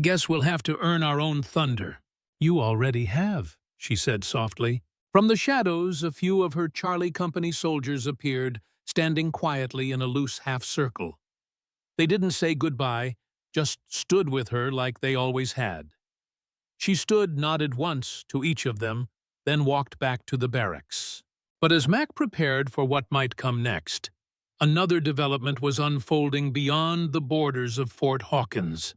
"Guess we'll have to earn our own thunder." "You already have," she said softly. From the shadows, a few of her Charlie Company soldiers appeared, standing quietly in a loose half-circle. They didn't say goodbye, just stood with her like they always had. She stood, nodded once to each of them, then walked back to the barracks. But as Mac prepared for what might come next, another development was unfolding beyond the borders of Fort Hawkins.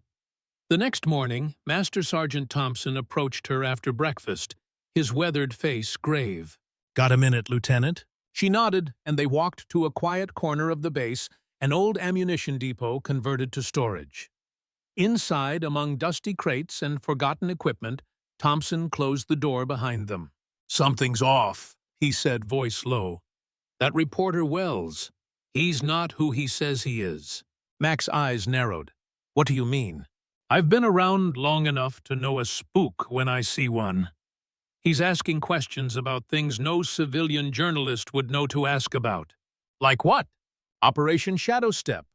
The next morning, Master Sergeant Thompson approached her after breakfast, his weathered face grave. "Got a minute, Lieutenant?" She nodded, and they walked to a quiet corner of the base, an old ammunition depot converted to storage. Inside, among dusty crates and forgotten equipment, Thompson closed the door behind them. "Something's off," he said, voice low. "That reporter Wells, he's not who he says he is." Mac's eyes narrowed. "What do you mean?" "I've been around long enough to know a spook when I see one. He's asking questions about things no civilian journalist would know to ask about." "Like what?" "Operation Shadow Step,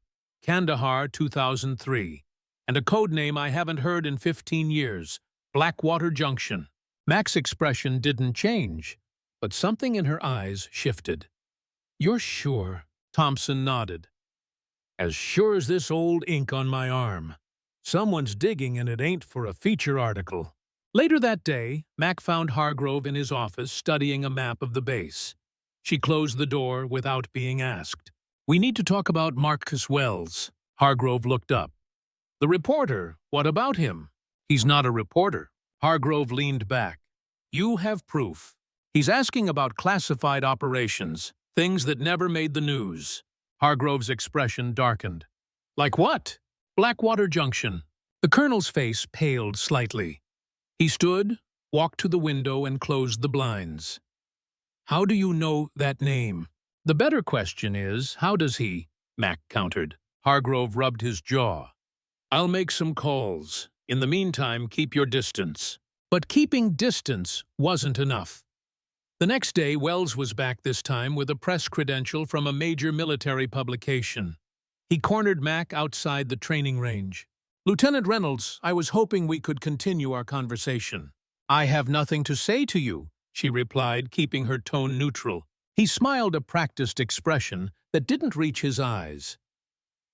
Kandahar 2003, and a code name I haven't heard in 15 years, Blackwater Junction." Mac's expression didn't change, but something in her eyes shifted. "You're sure?" Thompson nodded. "As sure as this old ink on my arm. Someone's digging and it ain't for a feature article." Later that day, Mac found Hargrove in his office studying a map of the base. She closed the door without being asked. "We need to talk about Marcus Wells." Hargrove looked up. "The reporter, what about him?" "He's not a reporter." Hargrove leaned back. "You have proof. He's asking about classified operations, things that never made the news." Hargrove's expression darkened. "Like what?" "Blackwater Junction." The colonel's face paled slightly. He stood, walked to the window, and closed the blinds. "How do you know that name?" "The better question is, how does he?" Mac countered. Hargrove rubbed his jaw. "I'll make some calls. In the meantime, keep your distance." But keeping distance wasn't enough. The next day, Wells was back this time with a press credential from a major military publication. He cornered Mac outside the training range. "Lieutenant Reynolds, I was hoping we could continue our conversation." "I have nothing to say to you," she replied, keeping her tone neutral. He smiled a practiced expression that didn't reach his eyes.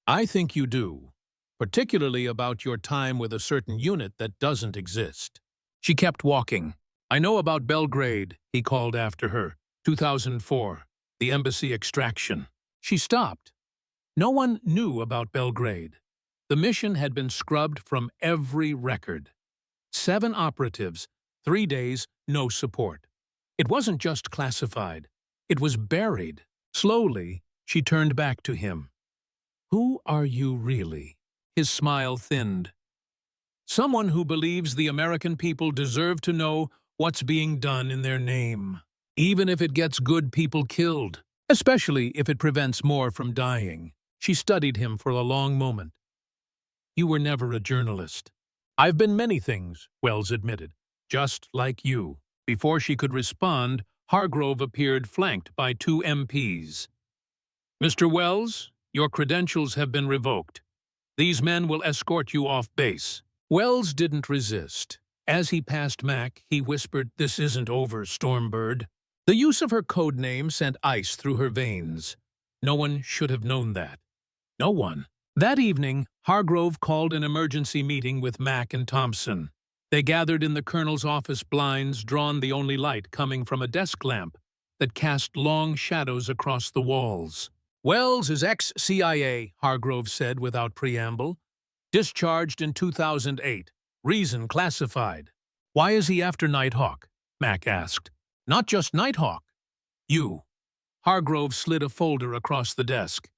"I think you do, particularly about your time with a certain unit that doesn't exist." She kept walking. "I know about Belgrade," he called after her. 2004, the embassy extraction. She stopped. No one knew about Belgrade. The mission had been scrubbed from every record. 7 operatives, 3 days, no support. It wasn't just classified. It was buried. Slowly, she turned back to him. "Who are you really?" His smile thinned. "Someone who believes the American people deserve to know what's being done in their name, even if it gets good people killed, especially if it prevents more from dying." She studied him for a long moment. "You were never a journalist." "I've been many things," Wells admitted, "just like you." Before she could respond, Hargrove appeared flanked by 2 MPs. "Mr. Wells, your credentials have been revoked. These men will escort you off base." Wells didn't resist. As he passed Mac, he whispered, "This isn't over, Stormbird." The use of her code name sent ice through her veins. No one should have known that. No one. That evening, Hargrove called an emergency meeting with Mac and Thompson. They gathered in the colonel's office, blinds drawn, the only light coming from a desk lamp that cast long shadows across the walls. "Wells is ex-CIA," Hargrove said without preamble. "Discharged in 2008. Reason classified." "Why is he after Nighthawk?" Mac asked. "Not just Nighthawk. You." Hargrove slid a folder across the desk.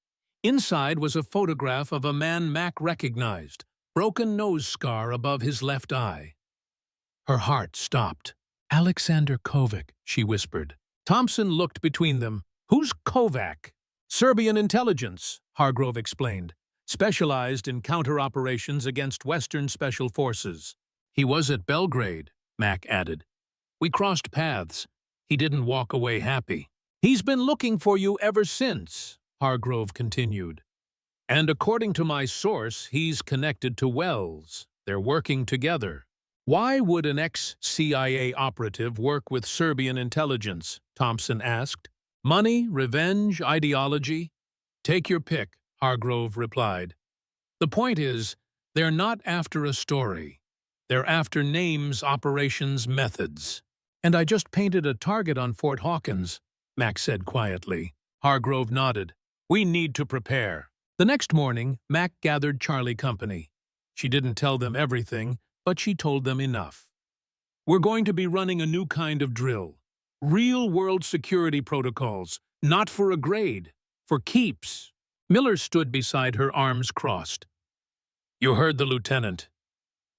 Inside was a photograph of a man Mac recognized, broken nose scar above his left eye. Her heart stopped. "Alexander Kovac," she whispered. Thompson looked between them. "Who's Kovac?" "Serbian intelligence," Hargrove explained. "Specialized in counter-operations against Western Special Forces." "He was at Belgrade," Mac added. "We crossed paths. He didn't walk away happy." "He's been looking for you ever since," Hargrove continued. "And according to my source, he's connected to Wells. They're working together." "Why would an ex-CIA operative work with Serbian intelligence?" Thompson asked. "Money, revenge, ideology?" "Take your pick," Hargrove replied. "The point is, they're not after a story. They're after names, operations, methods." "And I just painted a target on Fort Hawkins," Mac said quietly. Hargrove nodded. "We need to prepare." The next morning, Mac gathered Charlie company. She didn't tell them everything, but she told them enough. "We're going to be running a new kind of drill. Real-world security protocols, not for a grade, for keeps." Miller stood beside her, arms crossed. "You heard the lieutenant.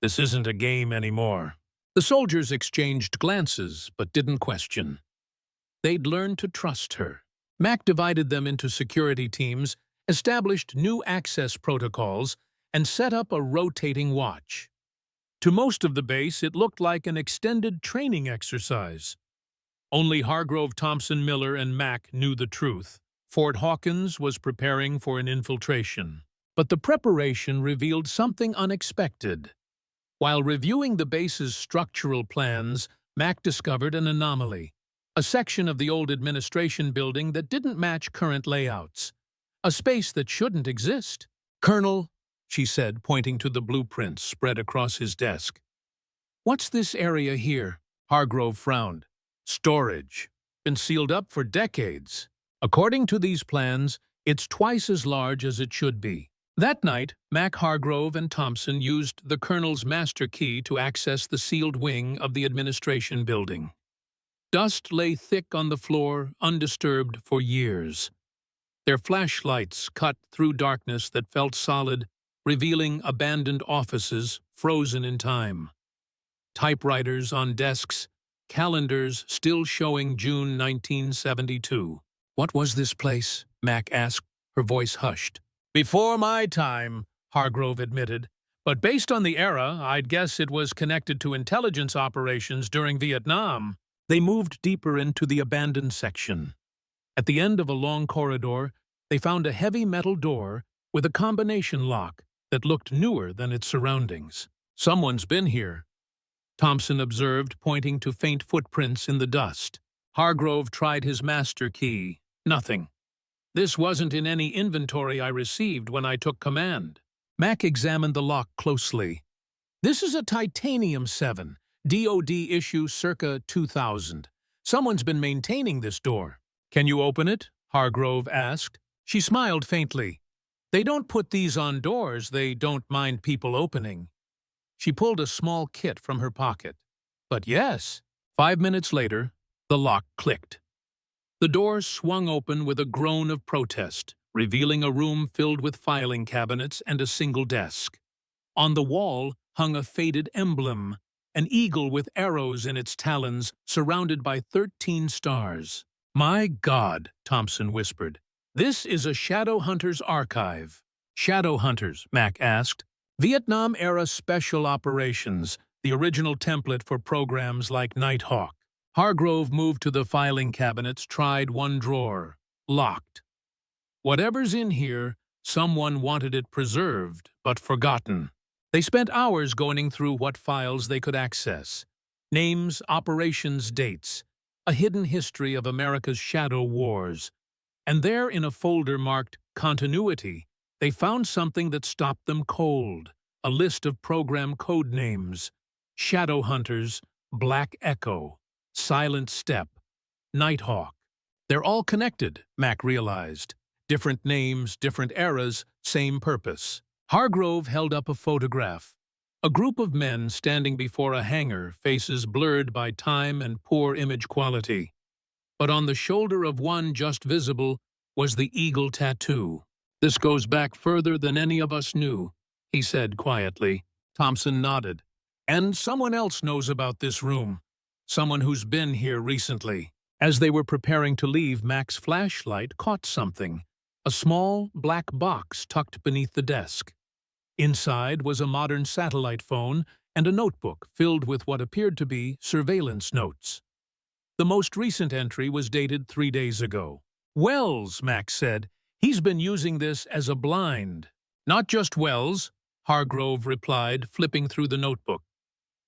This isn't a game anymore." The soldiers exchanged glances, but didn't question. They'd learned to trust her. Mac divided them into security teams, established new access protocols, and set up a rotating watch. To most of the base, it looked like an extended training exercise. Only Hargrove, Thompson, Miller, and Mac knew the truth. Fort Hawkins was preparing for an infiltration. But the preparation revealed something unexpected. While reviewing the base's structural plans, Mac discovered an anomaly, a section of the old administration building that didn't match current layouts, a space that shouldn't exist. "Colonel," she said, pointing to the blueprints spread across his desk. "What's this area here?" Hargrove frowned. "Storage. Been sealed up for decades. According to these plans, it's twice as large as it should be." That night, Mac, Hargrove, and Thompson used the Colonel's master key to access the sealed wing of the administration building. Dust lay thick on the floor, undisturbed for years. Their flashlights cut through darkness that felt solid, revealing abandoned offices frozen in time. Typewriters on desks, calendars still showing June 1972. "What was this place?" Mac asked, her voice hushed. "Before my time," Hargrove admitted, "but based on the era, I'd guess it was connected to intelligence operations during Vietnam." They moved deeper into the abandoned section. At the end of a long corridor, they found a heavy metal door with a combination lock that looked newer than its surroundings. "Someone's been here," Thompson observed, pointing to faint footprints in the dust. Hargrove tried his master key. Nothing. "This wasn't in any inventory I received when I took command." Mac examined the lock closely. "This is a titanium 7, DoD issue circa 2000. Someone's been maintaining this door." "Can you open it?" Hargrove asked. She smiled faintly. "They don't put these on doors they don't mind people opening." She pulled a small kit from her pocket. "But yes." 5 minutes later, the lock clicked. The door swung open with a groan of protest, revealing a room filled with filing cabinets and a single desk. On the wall hung a faded emblem, an eagle with arrows in its talons surrounded by 13 stars. "My God," Thompson whispered. "This is a shadow hunter's archive." "Shadow hunters?" Mac asked. "Vietnam-era special operations, the original template for programs like Nighthawk." Hargrove moved to the filing cabinets, tried one drawer. Locked. "Whatever's in here, someone wanted it preserved, but forgotten." They spent hours going through what files they could access. Names, operations, dates, a hidden history of America's shadow wars. And there, in a folder marked Continuity, they found something that stopped them cold, a list of program code names. Shadow Hunters, Black Echo, Silent Step, Nighthawk. They're all connected, Mac realized. Different names, different eras, same purpose. Hargrove held up a photograph. A group of men standing before a hangar, faces blurred by time and poor image quality. But on the shoulder of one just visible was the eagle tattoo. "This goes back further than any of us knew," he said quietly. Thompson nodded. "And someone else knows about this room. Someone who's been here recently." As they were preparing to leave, Mac's flashlight caught something. A small, black box tucked beneath the desk. Inside was a modern satellite phone and a notebook filled with what appeared to be surveillance notes. The most recent entry was dated 3 days ago. "Wells," Mac said. "He's been using this as a blind." "Not just Wells," Hargrove replied, flipping through the notebook.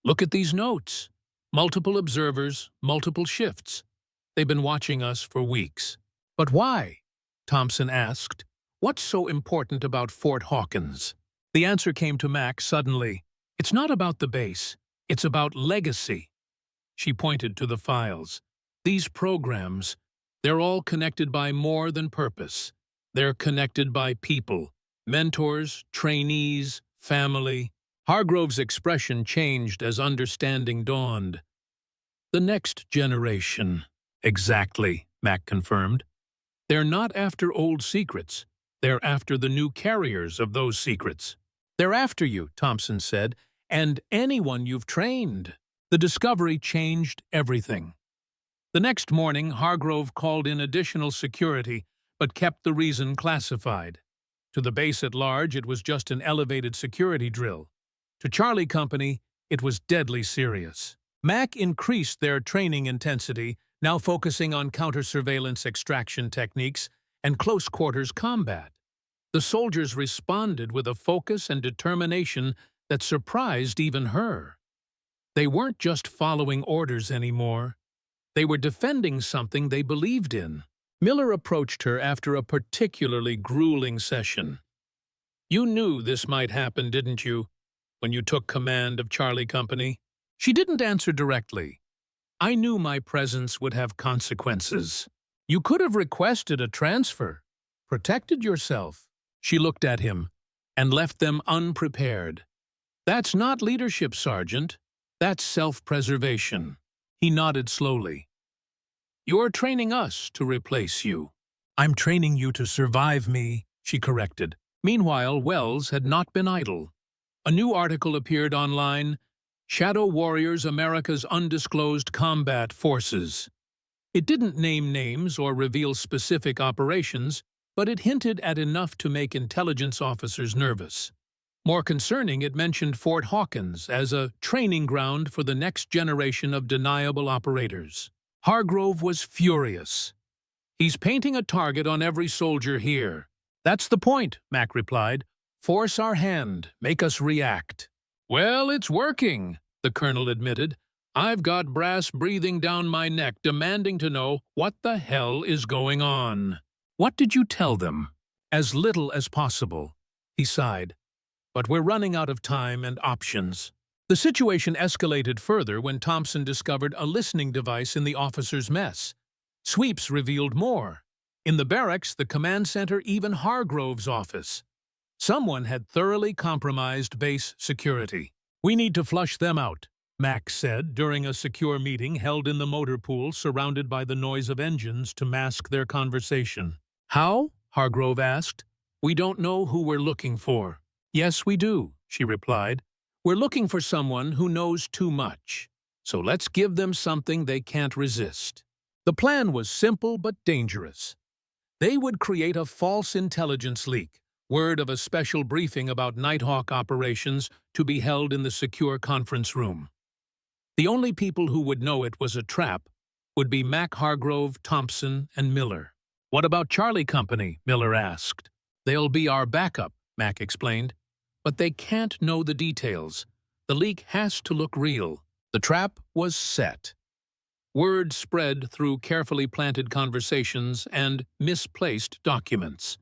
"Look at these notes. Multiple observers, multiple shifts. They've been watching us for weeks." "But why?" Thompson asked. "What's so important about Fort Hawkins?" The answer came to Mac suddenly. "It's not about the base. It's about legacy." She pointed to the files. "These programs, they're all connected by more than purpose. They're connected by people, mentors, trainees, family." Hargrove's expression changed as understanding dawned. "The next generation." "Exactly," Mac confirmed. "They're not after old secrets. They're after the new carriers of those secrets." "They're after you," Thompson said, "and anyone you've trained." The discovery changed everything. The next morning, Hargrove called in additional security, but kept the reason classified. To the base at large, it was just an elevated security drill. To Charlie Company, it was deadly serious. Mac increased their training intensity, now focusing on counter-surveillance extraction techniques and close-quarters combat. The soldiers responded with a focus and determination that surprised even her. They weren't just following orders anymore. They were defending something they believed in. Miller approached her after a particularly grueling session. "You knew this might happen, didn't you, when you took command of Charlie Company?" She didn't answer directly. "I knew my presence would have consequences. You could have requested a transfer, protected yourself." She looked at him and left them unprepared. "That's not leadership, Sergeant. That's self-preservation." He nodded slowly. "You're training us to replace you." "I'm training you to survive me," she corrected. Meanwhile, Wells had not been idle. A new article appeared online, "Shadow Warriors, America's Undisclosed Combat Forces." It didn't name names or reveal specific operations, but it hinted at enough to make intelligence officers nervous. More concerning, it mentioned Fort Hawkins as a training ground for the next generation of deniable operators. Hargrove was furious. "He's painting a target on every soldier here." "That's the point," Mac replied. "Force our hand, make us react." "Well, it's working," the colonel admitted. "I've got brass breathing down my neck, demanding to know what the hell is going on." "What did you tell them?" "As little as possible," he sighed. "But we're running out of time and options." The situation escalated further when Thompson discovered a listening device in the officers' mess. Sweeps revealed more. In the barracks, the command center, even Hargrove's office. Someone had thoroughly compromised base security. "We need to flush them out," Mac said during a secure meeting held in the motor pool surrounded by the noise of engines to mask their conversation. "How?" Hargrove asked. "We don't know who we're looking for." "Yes, we do," she replied. "We're looking for someone who knows too much. So let's give them something they can't resist." The plan was simple but dangerous. They would create a false intelligence leak, word of a special briefing about Nighthawk operations to be held in the secure conference room. The only people who would know it was a trap would be Mac, Hargrove, Thompson, and Miller. "What about Charlie Company?" Miller asked. "They'll be our backup," Mac explained. "But they can't know the details. The leak has to look real." The trap was set. Word spread through carefully planted conversations and misplaced documents.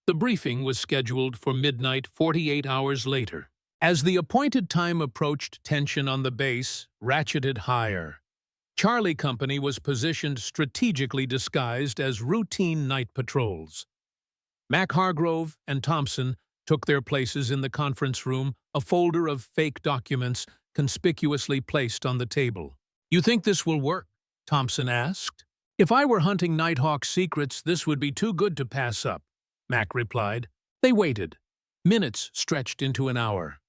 The briefing was scheduled for midnight 48 hours later. As the appointed time approached, tension on the base ratcheted higher. Charlie Company was positioned strategically disguised as routine night patrols. Mac, Hargrove, and Thompson took their places in the conference room, a folder of fake documents conspicuously placed on the table. "You think this will work?" Thompson asked. "If I were hunting Nighthawk's secrets, this would be too good to pass up," Mac replied. They waited. Minutes stretched into an hour.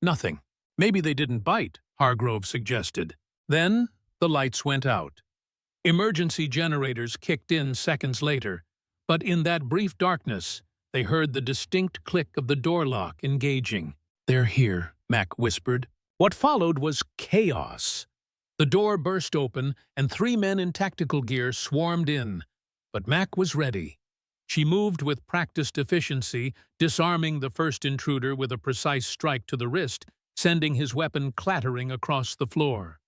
Nothing. "Maybe they didn't bite," Hargrove suggested. Then the lights went out. Emergency generators kicked in seconds later, but in that brief darkness, they heard the distinct click of the door lock engaging. "They're here," Mac whispered. What followed was chaos. The door burst open, and 3 men in tactical gear swarmed in. But Mac was ready. She moved with practiced efficiency, disarming the first intruder with a precise strike to the wrist, sending his weapon clattering across the floor.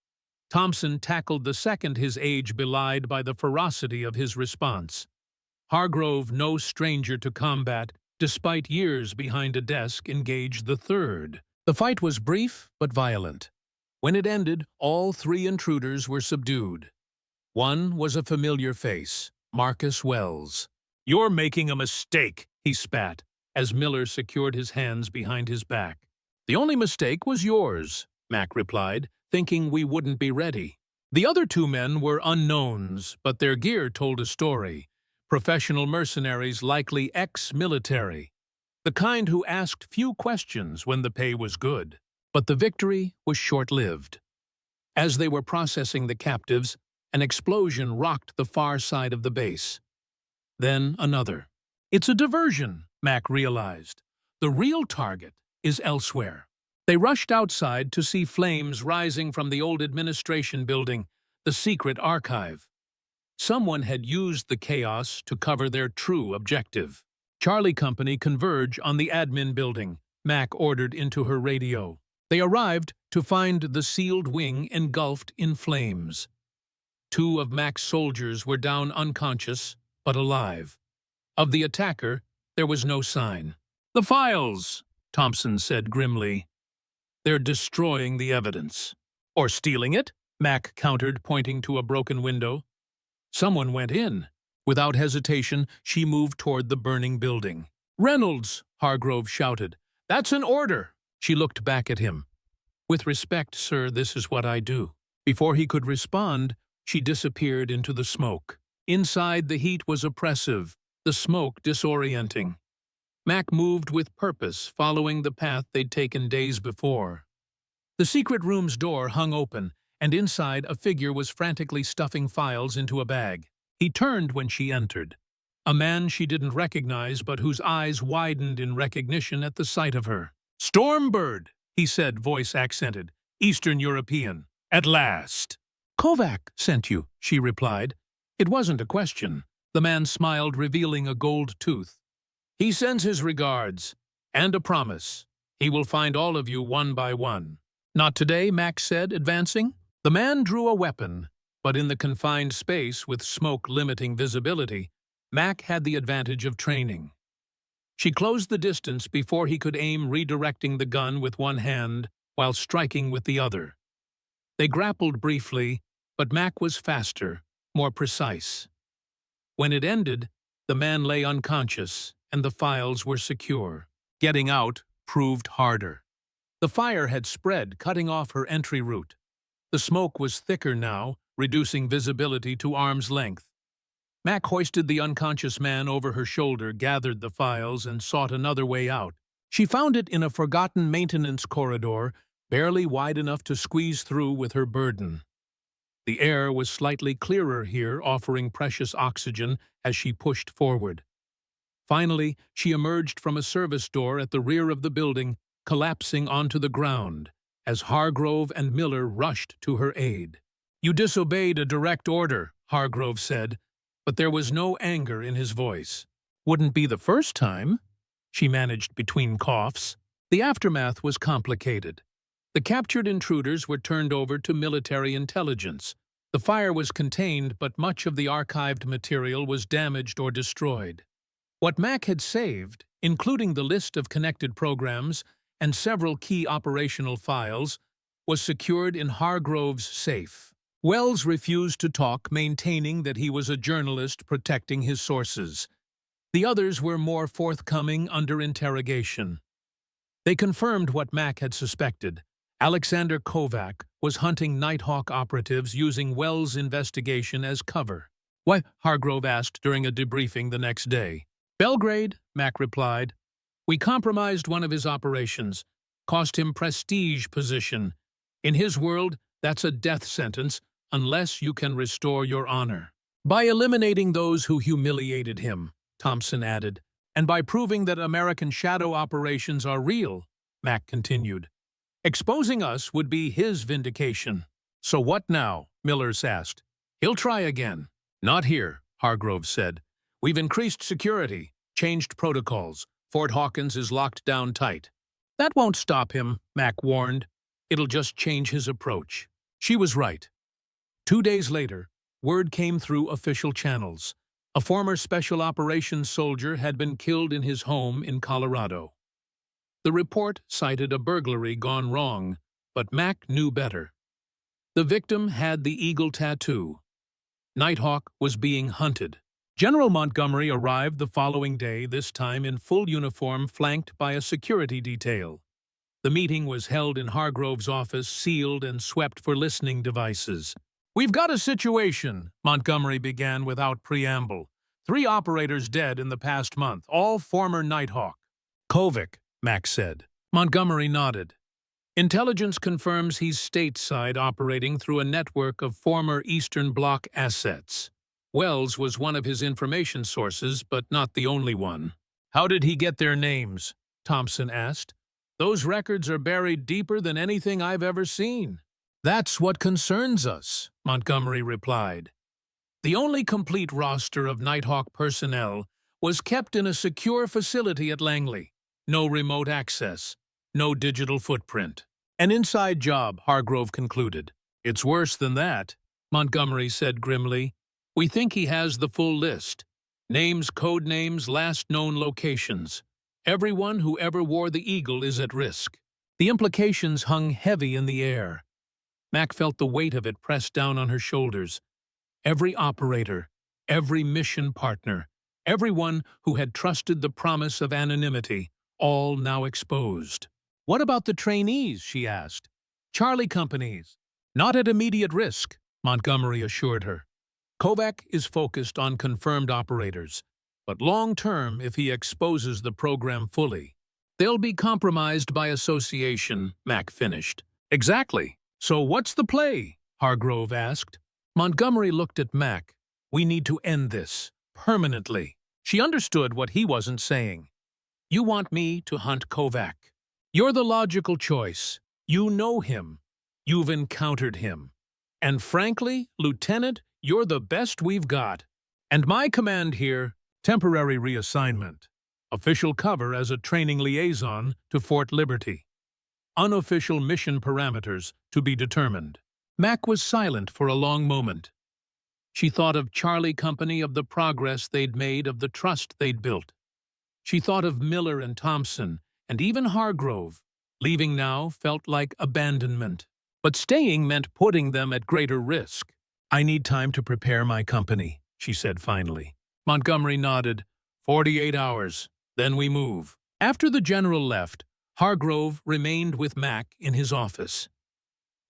Thompson tackled the second, his age belied by the ferocity of his response. Hargrove, no stranger to combat, despite years behind a desk, engaged the third. The fight was brief but violent. When it ended, all 3 intruders were subdued. One was a familiar face, Marcus Wells. "You're making a mistake," he spat, as Miller secured his hands behind his back. "The only mistake was yours," Mac replied, thinking we wouldn't be ready. The other 2 men were unknowns, but their gear told a story. Professional mercenaries, likely ex-military. The kind who asked few questions when the pay was good. But the victory was short-lived. As they were processing the captives, an explosion rocked the far side of the base. Then another. "It's a diversion," Mac realized. "The real target is elsewhere." They rushed outside to see flames rising from the old administration building, the secret archive. Someone had used the chaos to cover their true objective. "Charlie Company converge on the admin building," Mac ordered into her radio. They arrived to find the sealed wing engulfed in flames. 2 of Mac's soldiers were down unconscious, but alive. Of the attacker, there was no sign. "The files," Thompson said grimly. "They're destroying the evidence." "Or stealing it," Mac countered, pointing to a broken window. "Someone went in." Without hesitation, she moved toward the burning building. "Reynolds!" Hargrove shouted. "That's an order!" She looked back at him. "With respect, sir, this is what I do." Before he could respond, she disappeared into the smoke. Inside, the heat was oppressive, the smoke disorienting. Mac moved with purpose, following the path they'd taken days before. The secret room's door hung open, and inside a figure was frantically stuffing files into a bag. He turned when she entered. A man she didn't recognize, but whose eyes widened in recognition at the sight of her. "Stormbird," he said, voice accented. "Eastern European. At last." "Kovac sent you," she replied. It wasn't a question. The man smiled, revealing a gold tooth. "He sends his regards, and a promise. He will find all of you one by one." "Not today," Max said, advancing. The man drew a weapon, but in the confined space with smoke limiting visibility, Mac had the advantage of training. She closed the distance before he could aim, redirecting the gun with one hand while striking with the other. They grappled briefly, but Mac was faster, more precise. When it ended, the man lay unconscious, and the files were secure. Getting out proved harder. The fire had spread, cutting off her entry route. The smoke was thicker now, reducing visibility to arm's length. Mac hoisted the unconscious man over her shoulder, gathered the files, and sought another way out. She found it in a forgotten maintenance corridor, barely wide enough to squeeze through with her burden. The air was slightly clearer here, offering precious oxygen as she pushed forward. Finally, she emerged from a service door at the rear of the building, collapsing onto the ground, as Hargrove and Miller rushed to her aid. "You disobeyed a direct order," Hargrove said, but there was no anger in his voice. "Wouldn't be the first time," she managed between coughs. The aftermath was complicated. The captured intruders were turned over to military intelligence. The fire was contained, but much of the archived material was damaged or destroyed. What Mac had saved, including the list of connected programs and several key operational files, was secured in Hargrove's safe. Wells refused to talk, maintaining that he was a journalist protecting his sources. The others were more forthcoming under interrogation. They confirmed what Mac had suspected. Alexander Kovac was hunting Nighthawk operatives using Wells' investigation as cover. "Why?" Hargrove asked during a debriefing the next day. "Belgrade," Mac replied. "We compromised one of his operations, cost him prestige position. In his world, that's a death sentence, unless you can restore your honor. By eliminating those who humiliated him," Thompson added, "and by proving that American shadow operations are real," Mac continued. "Exposing us would be his vindication." "So what now?" Millers asked. "He'll try again." "Not here," Hargrove said. "We've increased security, changed protocols. Fort Hawkins is locked down tight." "That won't stop him," Mac warned. "It'll just change his approach." She was right. 2 days later, word came through official channels. A former Special Operations soldier had been killed in his home in Colorado. The report cited a burglary gone wrong, but Mac knew better. The victim had the eagle tattoo. Nighthawk was being hunted. General Montgomery arrived the following day, this time in full uniform, flanked by a security detail. The meeting was held in Hargrove's office, sealed and swept for listening devices. "We've got a situation," Montgomery began without preamble. 3 operators dead in the past month, all former Nighthawk. "Kovac," Max said. Montgomery nodded. "Intelligence confirms he's stateside, operating through a network of former Eastern Bloc assets. Wells was one of his information sources, but not the only one." "How did he get their names?" Thompson asked. "Those records are buried deeper than anything I've ever seen." "That's what concerns us," Montgomery replied. "The only complete roster of Nighthawk personnel was kept in a secure facility at Langley. No remote access, no digital footprint. An inside job, Hargrove concluded. It's worse than that, Montgomery said grimly. We think he has the full list. Names, code names, last known locations. Everyone who ever wore the eagle is at risk. The implications hung heavy in the air. Mac felt the weight of it pressed down on her shoulders. Every operator, every mission partner, everyone who had trusted the promise of anonymity, all now exposed. What about the trainees, she asked. Charlie companies. Not at immediate risk, Montgomery assured her. Kovac is focused on confirmed operators, but long-term if he exposes the program fully. They'll be compromised by association, Mac finished. Exactly. So what's the play? Hargrove asked. Montgomery looked at Mac. We need to end this. Permanently. She understood what he wasn't saying. You want me to hunt Kovac. You're the logical choice. You know him. You've encountered him. And frankly, Lieutenant, you're the best we've got. And my command here, temporary reassignment. Official cover as a training liaison to Fort Liberty. Unofficial mission parameters to be determined. Mac was silent for a long moment. She thought of Charlie Company, of the progress they'd made, of the trust they'd built. She thought of Miller and Thompson, and even Hargrove. Leaving now felt like abandonment. But staying meant putting them at greater risk. I need time to prepare my company, she said finally. Montgomery nodded. 48 hours. Then we move. After the general left, Hargrove remained with Mac in his office.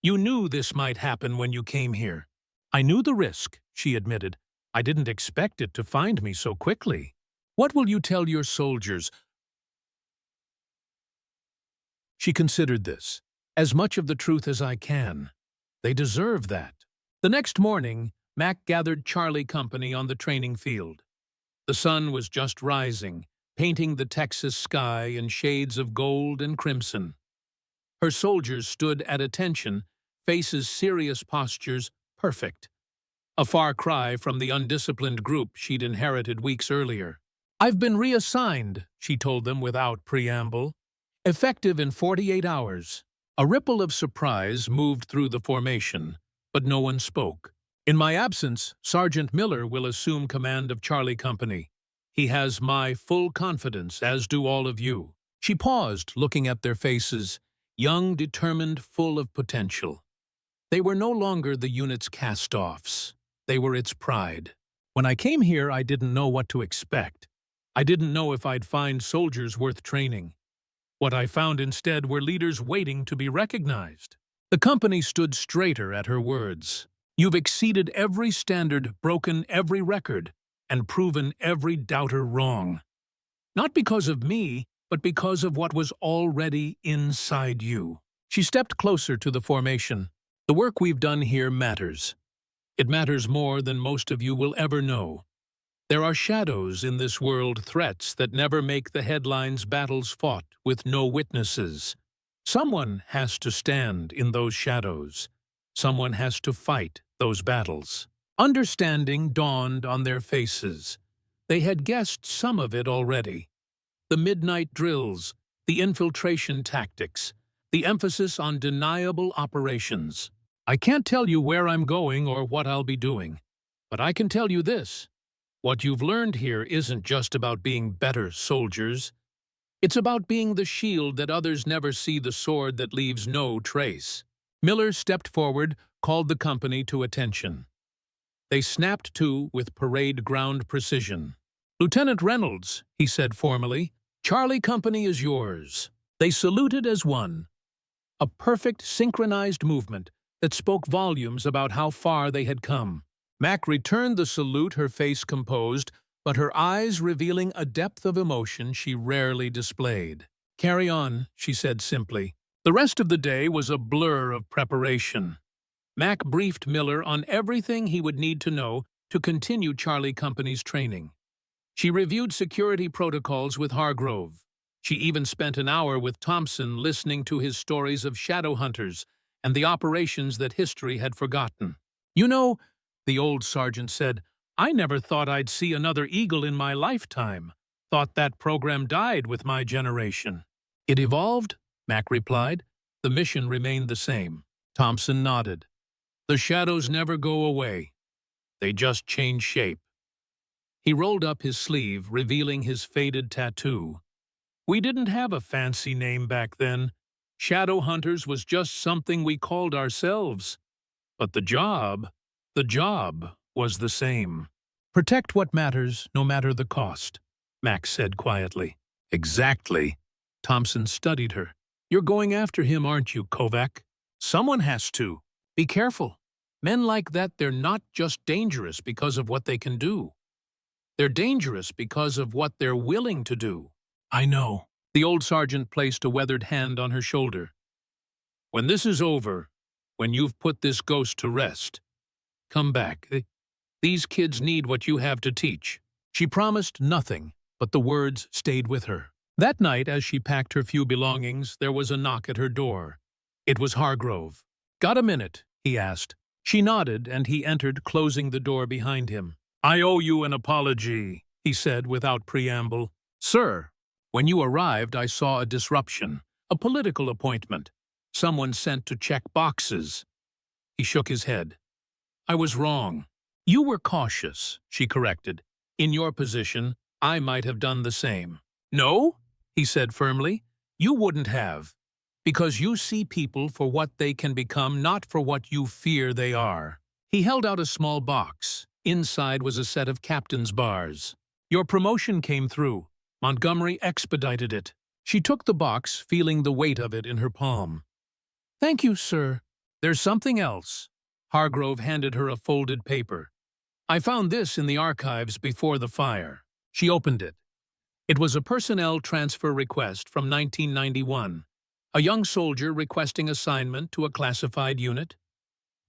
You knew this might happen when you came here. I knew the risk, she admitted. I didn't expect it to find me so quickly. What will you tell your soldiers? She considered this. As much of the truth as I can. They deserve that. The next morning, Mac gathered Charlie Company on the training field. The sun was just rising, painting the Texas sky in shades of gold and crimson. Her soldiers stood at attention, faces serious, postures perfect. A far cry from the undisciplined group she'd inherited weeks earlier. I've been reassigned, she told them without preamble. Effective in 48 hours. A ripple of surprise moved through the formation, but no one spoke. In my absence, Sergeant Miller will assume command of Charlie Company. He has my full confidence, as do all of you. She paused, looking at their faces, young, determined, full of potential. They were no longer the unit's cast-offs. They were its pride. When I came here, I didn't know what to expect. I didn't know if I'd find soldiers worth training. What I found instead were leaders waiting to be recognized. The company stood straighter at her words. You've exceeded every standard, broken every record, and proven every doubter wrong. Not because of me, but because of what was already inside you. She stepped closer to the formation. The work we've done here matters. It matters more than most of you will ever know. There are shadows in this world, threats that never make the headlines, battles fought with no witnesses. Someone has to stand in those shadows. Someone has to fight those battles. Understanding dawned on their faces. They had guessed some of it already. The midnight drills, the infiltration tactics, the emphasis on deniable operations. I can't tell you where I'm going or what I'll be doing, but I can tell you this. What you've learned here isn't just about being better soldiers. It's about being the shield that others never see, the sword that leaves no trace. Miller stepped forward, called the company to attention. They snapped to with parade ground precision. Lieutenant Reynolds, he said formally, Charlie Company is yours. They saluted as one. A perfect synchronized movement that spoke volumes about how far they had come. Mac returned the salute, her face composed, but her eyes revealing a depth of emotion she rarely displayed. Carry on, she said simply. The rest of the day was a blur of preparation. Mac briefed Miller on everything he would need to know to continue Charlie Company's training. She reviewed security protocols with Hargrove. She even spent an hour with Thompson listening to his stories of shadow hunters and the operations that history had forgotten. You know, the old sergeant said, I never thought I'd see another eagle in my lifetime. Thought that program died with my generation. It evolved, Mac replied. The mission remained the same. Thompson nodded. The shadows never go away. They just change shape. He rolled up his sleeve, revealing his faded tattoo. We didn't have a fancy name back then. Shadow Hunters was just something we called ourselves. But the job was the same. Protect what matters, no matter the cost, Max said quietly. Exactly. Thompson studied her. You're going after him, aren't you, Kovac? Someone has to. Be careful. Men like that, they're not just dangerous because of what they can do. They're dangerous because of what they're willing to do. I know. The old sergeant placed a weathered hand on her shoulder. When this is over, when you've put this ghost to rest, come back. These kids need what you have to teach. She promised nothing, but the words stayed with her. That night, as she packed her few belongings, there was a knock at her door. It was Hargrove. Got a minute? He asked. She nodded, and he entered, closing the door behind him. I owe you an apology, he said without preamble. Sir, when you arrived, I saw a disruption, a political appointment, someone sent to check boxes. He shook his head. I was wrong. You were cautious, she corrected. In your position, I might have done the same. No, he said firmly, you wouldn't have, because you see people for what they can become, not for what you fear they are. He held out a small box. Inside was a set of captain's bars. Your promotion came through. Montgomery expedited it. She took the box, feeling the weight of it in her palm. Thank you, sir. There's something else. Hargrove handed her a folded paper. I found this in the archives before the fire. She opened it. It was a personnel transfer request from 1991. A young soldier requesting assignment to a classified unit.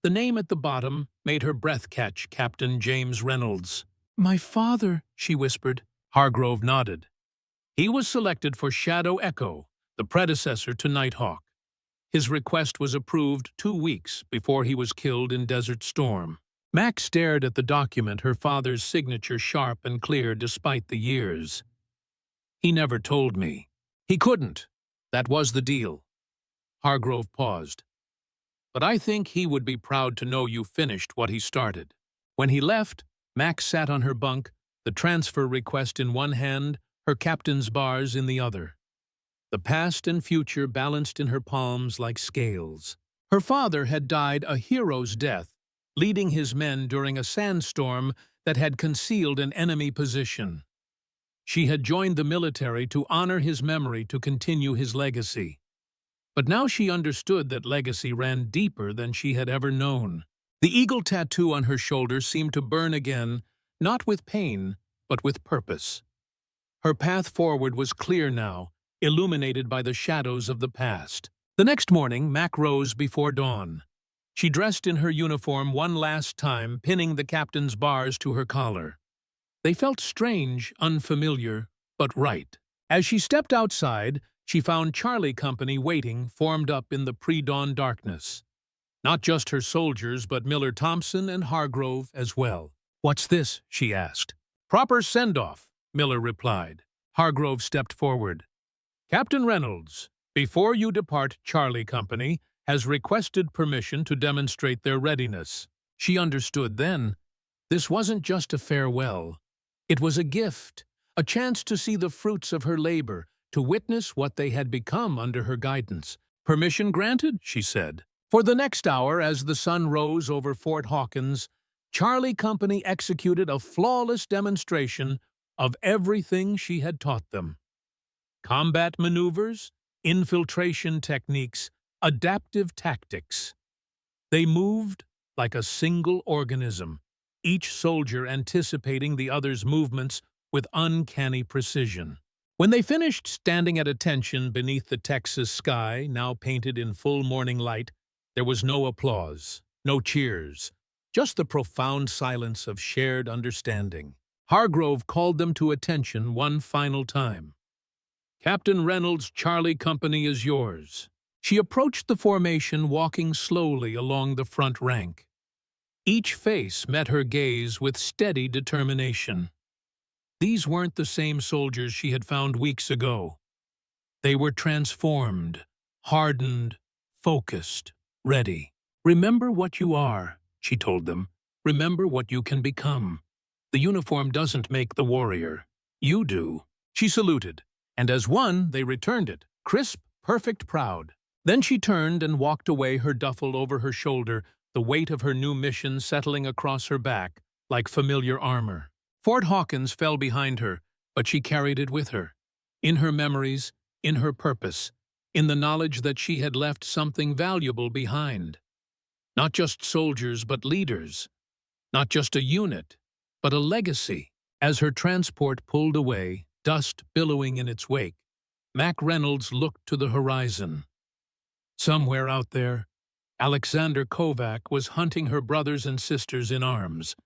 The name at the bottom made her breath catch. Captain James Reynolds. My father, she whispered. Hargrove nodded. He was selected for Shadow Echo, the predecessor to Nighthawk. His request was approved 2 weeks before he was killed in Desert Storm. Max stared at the document, her father's signature sharp and clear despite the years. He never told me. He couldn't. That was the deal. Hargrove paused. But I think he would be proud to know you finished what he started. When he left, Max sat on her bunk, the transfer request in one hand, her captain's bars in the other. The past and future balanced in her palms like scales. Her father had died a hero's death, leading his men during a sandstorm that had concealed an enemy position. She had joined the military to honor his memory, to continue his legacy. But now she understood that legacy ran deeper than she had ever known. The eagle tattoo on her shoulder seemed to burn again, not with pain, but with purpose. Her path forward was clear now, illuminated by the shadows of the past. The next morning, Mac rose before dawn. She dressed in her uniform one last time, pinning the captain's bars to her collar. They felt strange, unfamiliar, but right. As she stepped outside, she found Charlie Company waiting, formed up in the pre-dawn darkness. Not just her soldiers, but Miller Thompson and Hargrove as well. What's this? She asked. Proper send-off, Miller replied. Hargrove stepped forward. Captain Reynolds, before you depart, Charlie Company has requested permission to demonstrate their readiness. She understood then. This wasn't just a farewell. It was a gift, a chance to see the fruits of her labor, to witness what they had become under her guidance. Permission granted, she said. For the next hour, as the sun rose over Fort Hawkins, Charlie Company executed a flawless demonstration of everything she had taught them. Combat maneuvers, infiltration techniques, adaptive tactics. They moved like a single organism, each soldier anticipating the other's movements with uncanny precision. When they finished standing at attention beneath the Texas sky, now painted in full morning light, there was no applause, no cheers, just the profound silence of shared understanding. Hargrove called them to attention one final time. Captain Reynolds, Charlie Company is yours. She approached the formation, walking slowly along the front rank. Each face met her gaze with steady determination. These weren't the same soldiers she had found weeks ago. They were transformed, hardened, focused, ready. "Remember what you are," she told them. "Remember what you can become. The uniform doesn't make the warrior. You do." She saluted, and as one, they returned it, crisp, perfect, proud. Then she turned and walked away, her duffel over her shoulder, the weight of her new mission settling across her back like familiar armor. Fort Hawkins fell behind her, but she carried it with her. In her memories, in her purpose, in the knowledge that she had left something valuable behind. Not just soldiers, but leaders. Not just a unit, but a legacy. As her transport pulled away, dust billowing in its wake, Mac Reynolds looked to the horizon. Somewhere out there, Alexander Kovac was hunting her brothers and sisters in arms.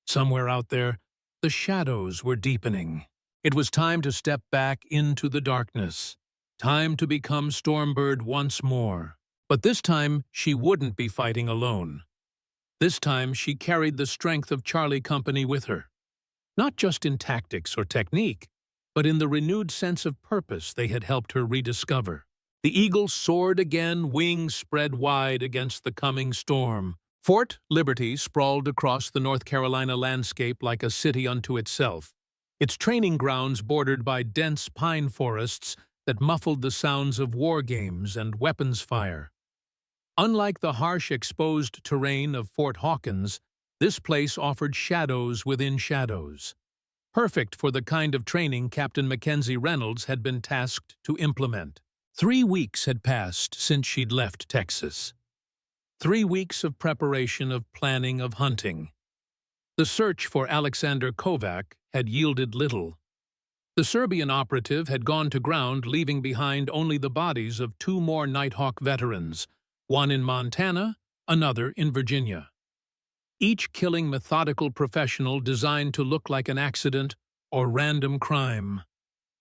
Somewhere out there, the shadows were deepening. It was time to step back into the darkness. Time to become Stormbird once more. But this time, she wouldn't be fighting alone. This time, she carried the strength of Charlie Company with her. Not just in tactics or technique, but in the renewed sense of purpose they had helped her rediscover. The eagle soared again, wings spread wide against the coming storm. Fort Liberty sprawled across the North Carolina landscape like a city unto itself, its training grounds bordered by dense pine forests that muffled the sounds of war games and weapons fire. Unlike the harsh, exposed terrain of Fort Hawkins, this place offered shadows within shadows. Perfect for the kind of training Captain Mackenzie Reynolds had been tasked to implement. 3 weeks had passed since she'd left Texas. 3 weeks of preparation, of planning, of hunting. The search for Alexander Kovac had yielded little. The Serbian operative had gone to ground, leaving behind only the bodies of 2 more Nighthawk veterans, one in Montana, another in Virginia. Each killing methodical professional designed to look like an accident or random crime.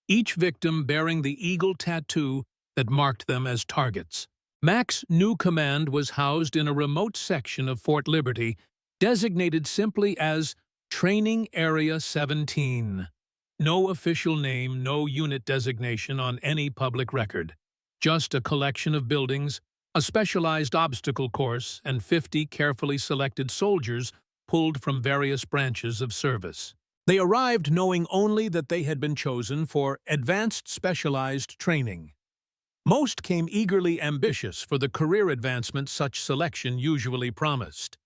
Each victim bearing the eagle tattoo that marked them as targets. Mac's new command was housed in a remote section of Fort Liberty, designated simply as Training Area 17. No official name, no unit designation on any public record. Just a collection of buildings, a specialized obstacle course, and 50 carefully selected soldiers pulled from various branches of service. They arrived knowing only that they had been chosen for advanced specialized training. Most came eagerly ambitious for the career advancement such selection usually promised.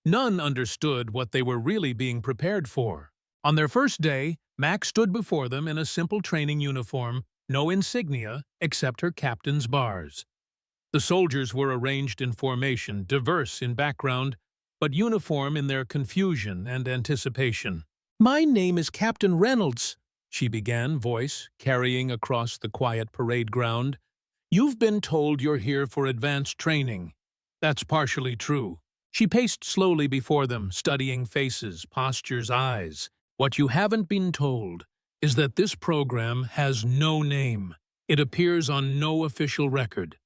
None understood what they were really being prepared for. On their first day, Mac stood before them in a simple training uniform, no insignia except her captain's bars. The soldiers were arranged in formation, diverse in background, but uniform in their confusion and anticipation. "My name is Captain Reynolds," she began, voice carrying across the quiet parade ground. "You've been told you're here for advanced training. That's partially true." She paced slowly before them, studying faces, postures, eyes. "What you haven't been told is that this program has no name. It appears on no official record.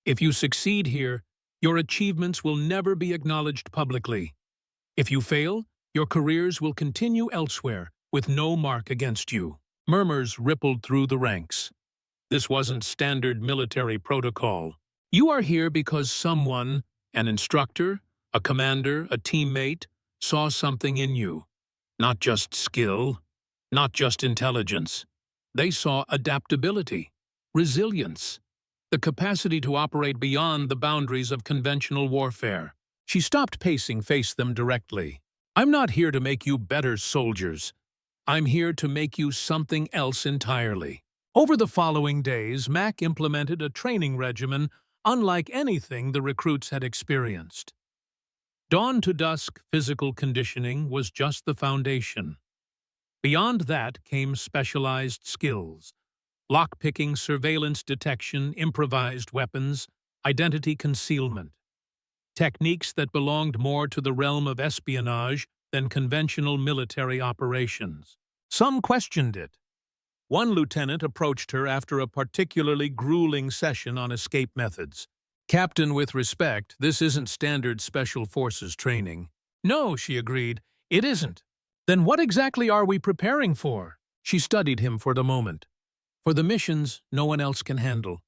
If you succeed here, your achievements will never be acknowledged publicly. If you fail, your careers will continue elsewhere, with no mark against you." Murmurs rippled through the ranks. This wasn't standard military protocol. You are here because someone, an instructor, a commander, a teammate, saw something in you. Not just skill, not just intelligence. They saw adaptability, resilience, the capacity to operate beyond the boundaries of conventional warfare. She stopped pacing, faced them directly. "I'm not here to make you better soldiers. I'm here to make you something else entirely." Over the following days, Mac implemented a training regimen unlike anything the recruits had experienced. Dawn to dusk physical conditioning was just the foundation. Beyond that came specialized skills: lockpicking, surveillance detection, improvised weapons, identity concealment. Techniques that belonged more to the realm of espionage than conventional military operations. Some questioned it. One lieutenant approached her after a particularly grueling session on escape methods. "Captain, with respect, this isn't standard special forces training." "No," she agreed, "it isn't." "Then what exactly are we preparing for?" She studied him for the moment. "For the missions no one else can handle.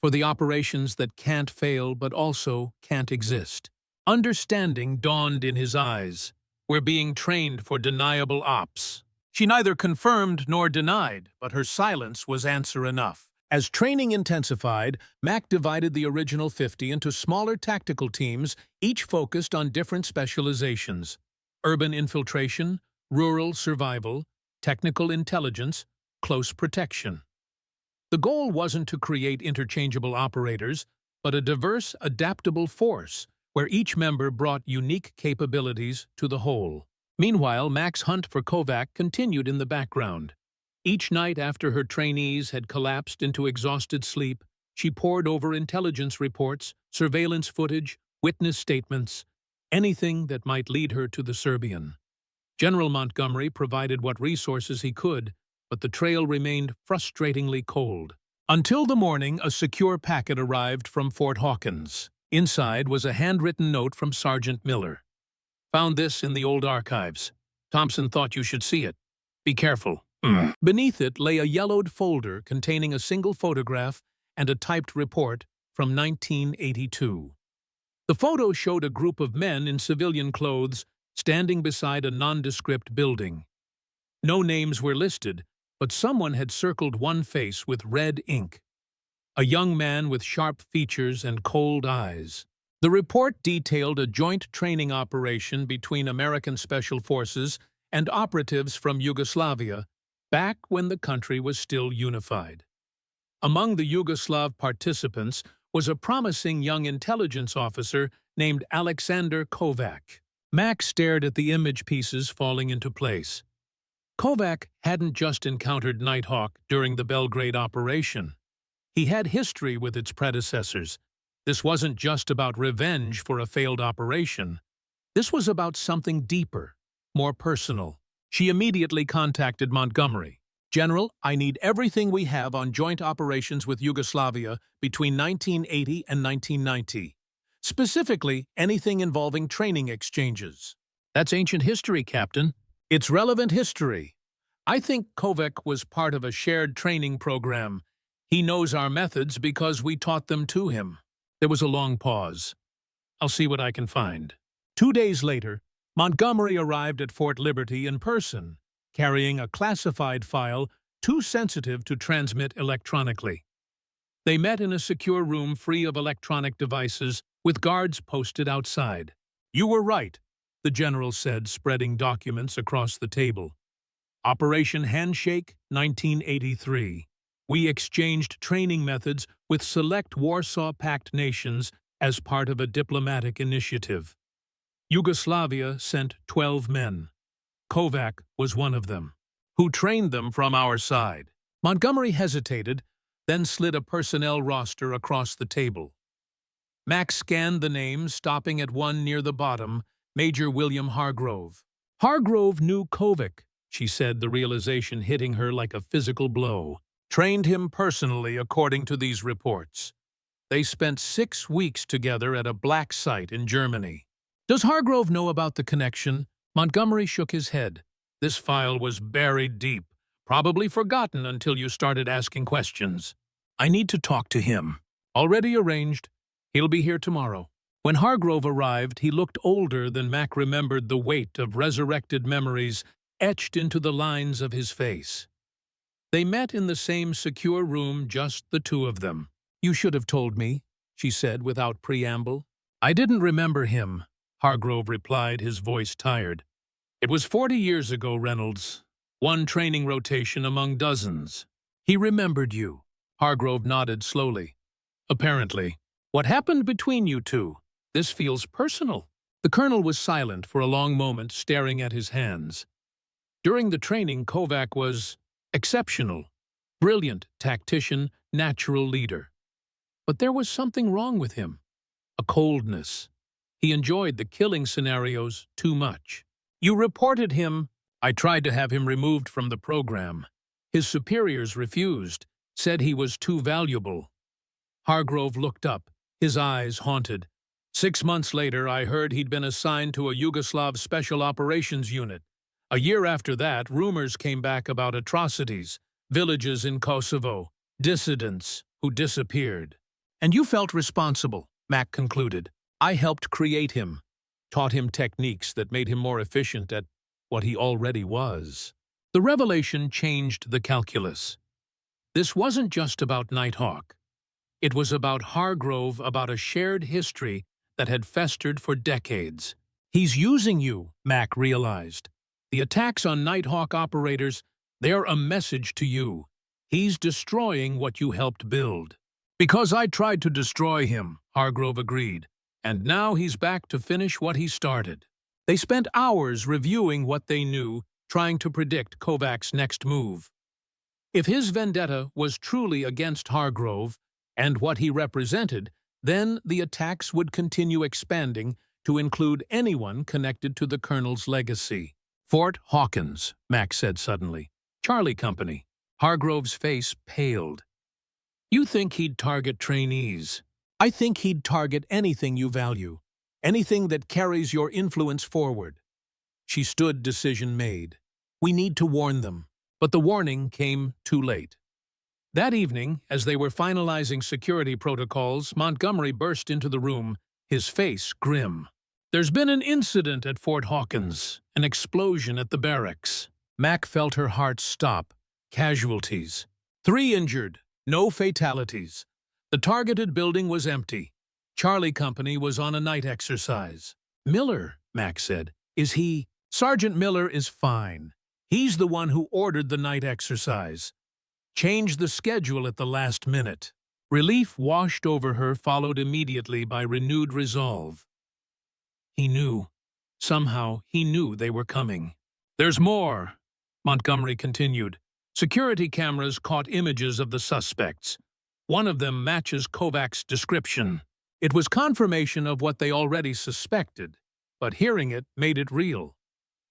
for the operations that can't fail but also can't exist. Understanding dawned in his eyes. We're being trained for deniable ops. She neither confirmed nor denied, but her silence was answer enough. As training intensified, Mac divided the original 50 into smaller tactical teams, each focused on different specializations: urban infiltration, rural survival, technical intelligence, close protection. The goal wasn't to create interchangeable operators, but a diverse, adaptable force where each member brought unique capabilities to the whole. Meanwhile, Mac's hunt for Kovac continued in the background. Each night after her trainees had collapsed into exhausted sleep, she pored over intelligence reports, surveillance footage, witness statements, anything that might lead her to the Serbian. General Montgomery provided what resources he could, but the trail remained frustratingly cold. Until the morning, a secure packet arrived from Fort Hawkins. Inside was a handwritten note from Sergeant Miller. "Found this in the old archives. Thompson thought you should see it. Be careful." Beneath it lay a yellowed folder containing a single photograph and a typed report from 1982. The photo showed a group of men in civilian clothes standing beside a nondescript building. No names were listed, but someone had circled one face with red ink. A young man with sharp features and cold eyes. The report detailed a joint training operation between American Special Forces and operatives from Yugoslavia, back when the country was still unified. Among the Yugoslav participants was a promising young intelligence officer named Alexander Kovac. Mac stared at the image pieces falling into place. Kovac hadn't just encountered Nighthawk during the Belgrade operation. He had history with its predecessors. This wasn't just about revenge for a failed operation. This was about something deeper, more personal. She immediately contacted Montgomery. "General, I need everything we have on joint operations with Yugoslavia between 1980 and 1990. Specifically, anything involving training exchanges." "That's ancient history, Captain." "It's relevant history. I think Kovac was part of a shared training program. He knows our methods because we taught them to him." There was a long pause. "I'll see what I can find." 2 days later, Montgomery arrived at Fort Liberty in person, carrying a classified file too sensitive to transmit electronically. They met in a secure room free of electronic devices, with guards posted outside. "You were right," the general said, spreading documents across the table. "Operation Handshake, 1983. We exchanged training methods with select Warsaw Pact nations as part of a diplomatic initiative. Yugoslavia sent 12 men. Kovac was one of them. Who trained them from our side?" Montgomery hesitated, then slid a personnel roster across the table. Max scanned the names, stopping at one near the bottom, Major William Hargrove. "Hargrove knew Kovac," she said, the realization hitting her like a physical blow. "Trained him personally, according to these reports. They spent 6 weeks together at a black site in Germany." "Does Hargrove know about the connection?" Montgomery shook his head. "This file was buried deep, probably forgotten until you started asking questions. I need to talk to him." "Already arranged. He'll be here tomorrow." When Hargrove arrived, he looked older than Mac remembered, the weight of resurrected memories etched into the lines of his face. They met in the same secure room, just the two of them. "You should have told me," she said without preamble. "I didn't remember him," Hargrove replied, his voice tired. "It was 40 years ago, Reynolds. One training rotation among dozens." "He remembered you." Hargrove nodded slowly. "Apparently. What happened between you two? This feels personal." The colonel was silent for a long moment, staring at his hands. During the training, Kovac was exceptional. Brilliant tactician, natural leader. But there was something wrong with him. A coldness. He enjoyed the killing scenarios too much. "You reported him." "I tried to have him removed from the program. His superiors refused, said he was too valuable." Hargrove looked up, his eyes haunted. 6 months later, I heard he'd been assigned to a Yugoslav Special Operations Unit. A year after that, rumors came back about atrocities, villages in Kosovo, dissidents who disappeared. And you felt responsible, Mac concluded. I helped create him, taught him techniques that made him more efficient at what he already was. The revelation changed the calculus. This wasn't just about Nighthawk. It was about Hargrove, about a shared history that had festered for decades. He's using you, Mac realized. The attacks on Nighthawk operators, they're a message to you. He's destroying what you helped build. Because I tried to destroy him, Hargrove agreed, and now he's back to finish what he started. They spent hours reviewing what they knew, trying to predict Kovac's next move. If his vendetta was truly against Hargrove and what he represented, then the attacks would continue expanding to include anyone connected to the Colonel's legacy. Fort Hawkins, Mac said suddenly. Charlie Company. Hargrove's face paled. You think he'd target trainees? I think he'd target anything you value, anything that carries your influence forward. She stood, decision made. We need to warn them. But the warning came too late. That evening, as they were finalizing security protocols, Montgomery burst into the room, his face grim. There's been an incident at Fort Hawkins, an explosion at the barracks. Mac felt her heart stop. Casualties. 3 injured, no fatalities. The targeted building was empty. Charlie Company was on a night exercise. Miller, Mac said, is he? Sergeant Miller is fine. He's the one who ordered the night exercise. Changed the schedule at the last minute. Relief washed over her, followed immediately by renewed resolve. He knew. Somehow, he knew they were coming. There's more, Montgomery continued. Security cameras caught images of the suspects. One of them matches Kovac's description. It was confirmation of what they already suspected, but hearing it made it real.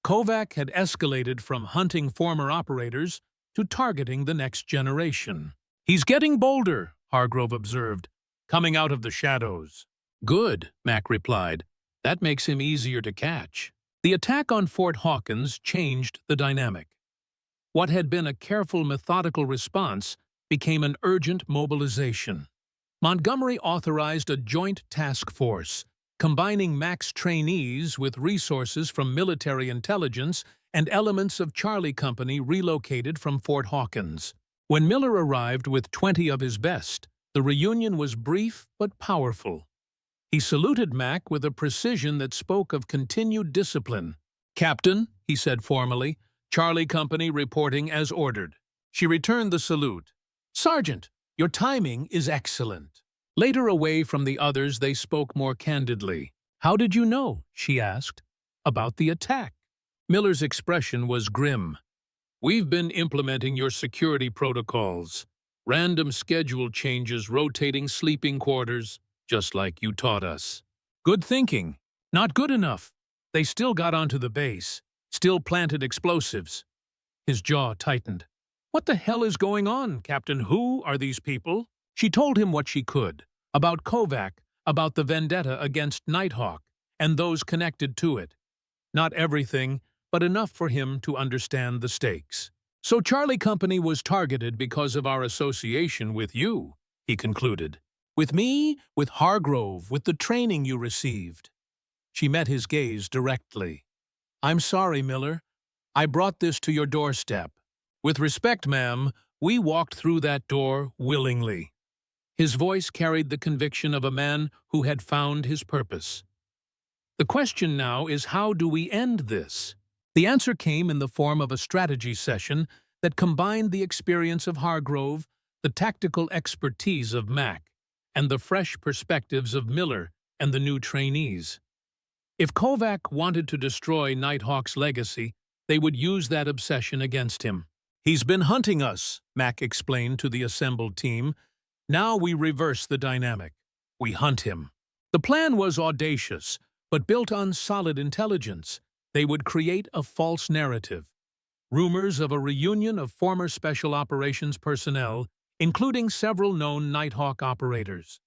Kovac had escalated from hunting former operators to targeting the next generation. He's getting bolder, Hargrove observed, coming out of the shadows. Good, Mac replied. That makes him easier to catch. The attack on Fort Hawkins changed the dynamic. What had been a careful, methodical response became an urgent mobilization. Montgomery authorized a joint task force, combining Mac's trainees with resources from military intelligence and elements of Charlie Company relocated from Fort Hawkins. When Miller arrived with 20 of his best, the reunion was brief but powerful. He saluted Mac with a precision that spoke of continued discipline. "Captain," he said formally, "Charlie Company reporting as ordered." She returned the salute. "Sergeant, your timing is excellent." Later, away from the others, they spoke more candidly. "How did you know?" she asked. "About the attack." Miller's expression was grim. "We've been implementing your security protocols. Random schedule changes, rotating sleeping quarters, just like you taught us." "Good thinking. Not good enough. They still got onto the base, still planted explosives." His jaw tightened. "What the hell is going on, Captain? Who are these people?" She told him what she could, about Kovac, about the vendetta against Nighthawk, and those connected to it. Not everything, but enough for him to understand the stakes. "So Charlie Company was targeted because of our association with you," he concluded. "With me, with Hargrove, with the training you received." She met his gaze directly. "I'm sorry, Miller. I brought this to your doorstep. With respect, ma'am, we walked through that door willingly." His voice carried the conviction of a man who had found his purpose. "The question now is, how do we end this?" The answer came in the form of a strategy session that combined the experience of Hargrove, the tactical expertise of Mac, and the fresh perspectives of Miller and the new trainees. If Kovac wanted to destroy Nighthawk's legacy, they would use that obsession against him. "He's been hunting us," Mac explained to the assembled team. "Now we reverse the dynamic. We hunt him." The plan was audacious, but built on solid intelligence. They would create a false narrative. Rumors of a reunion of former Special Operations personnel, including several known Nighthawk operators.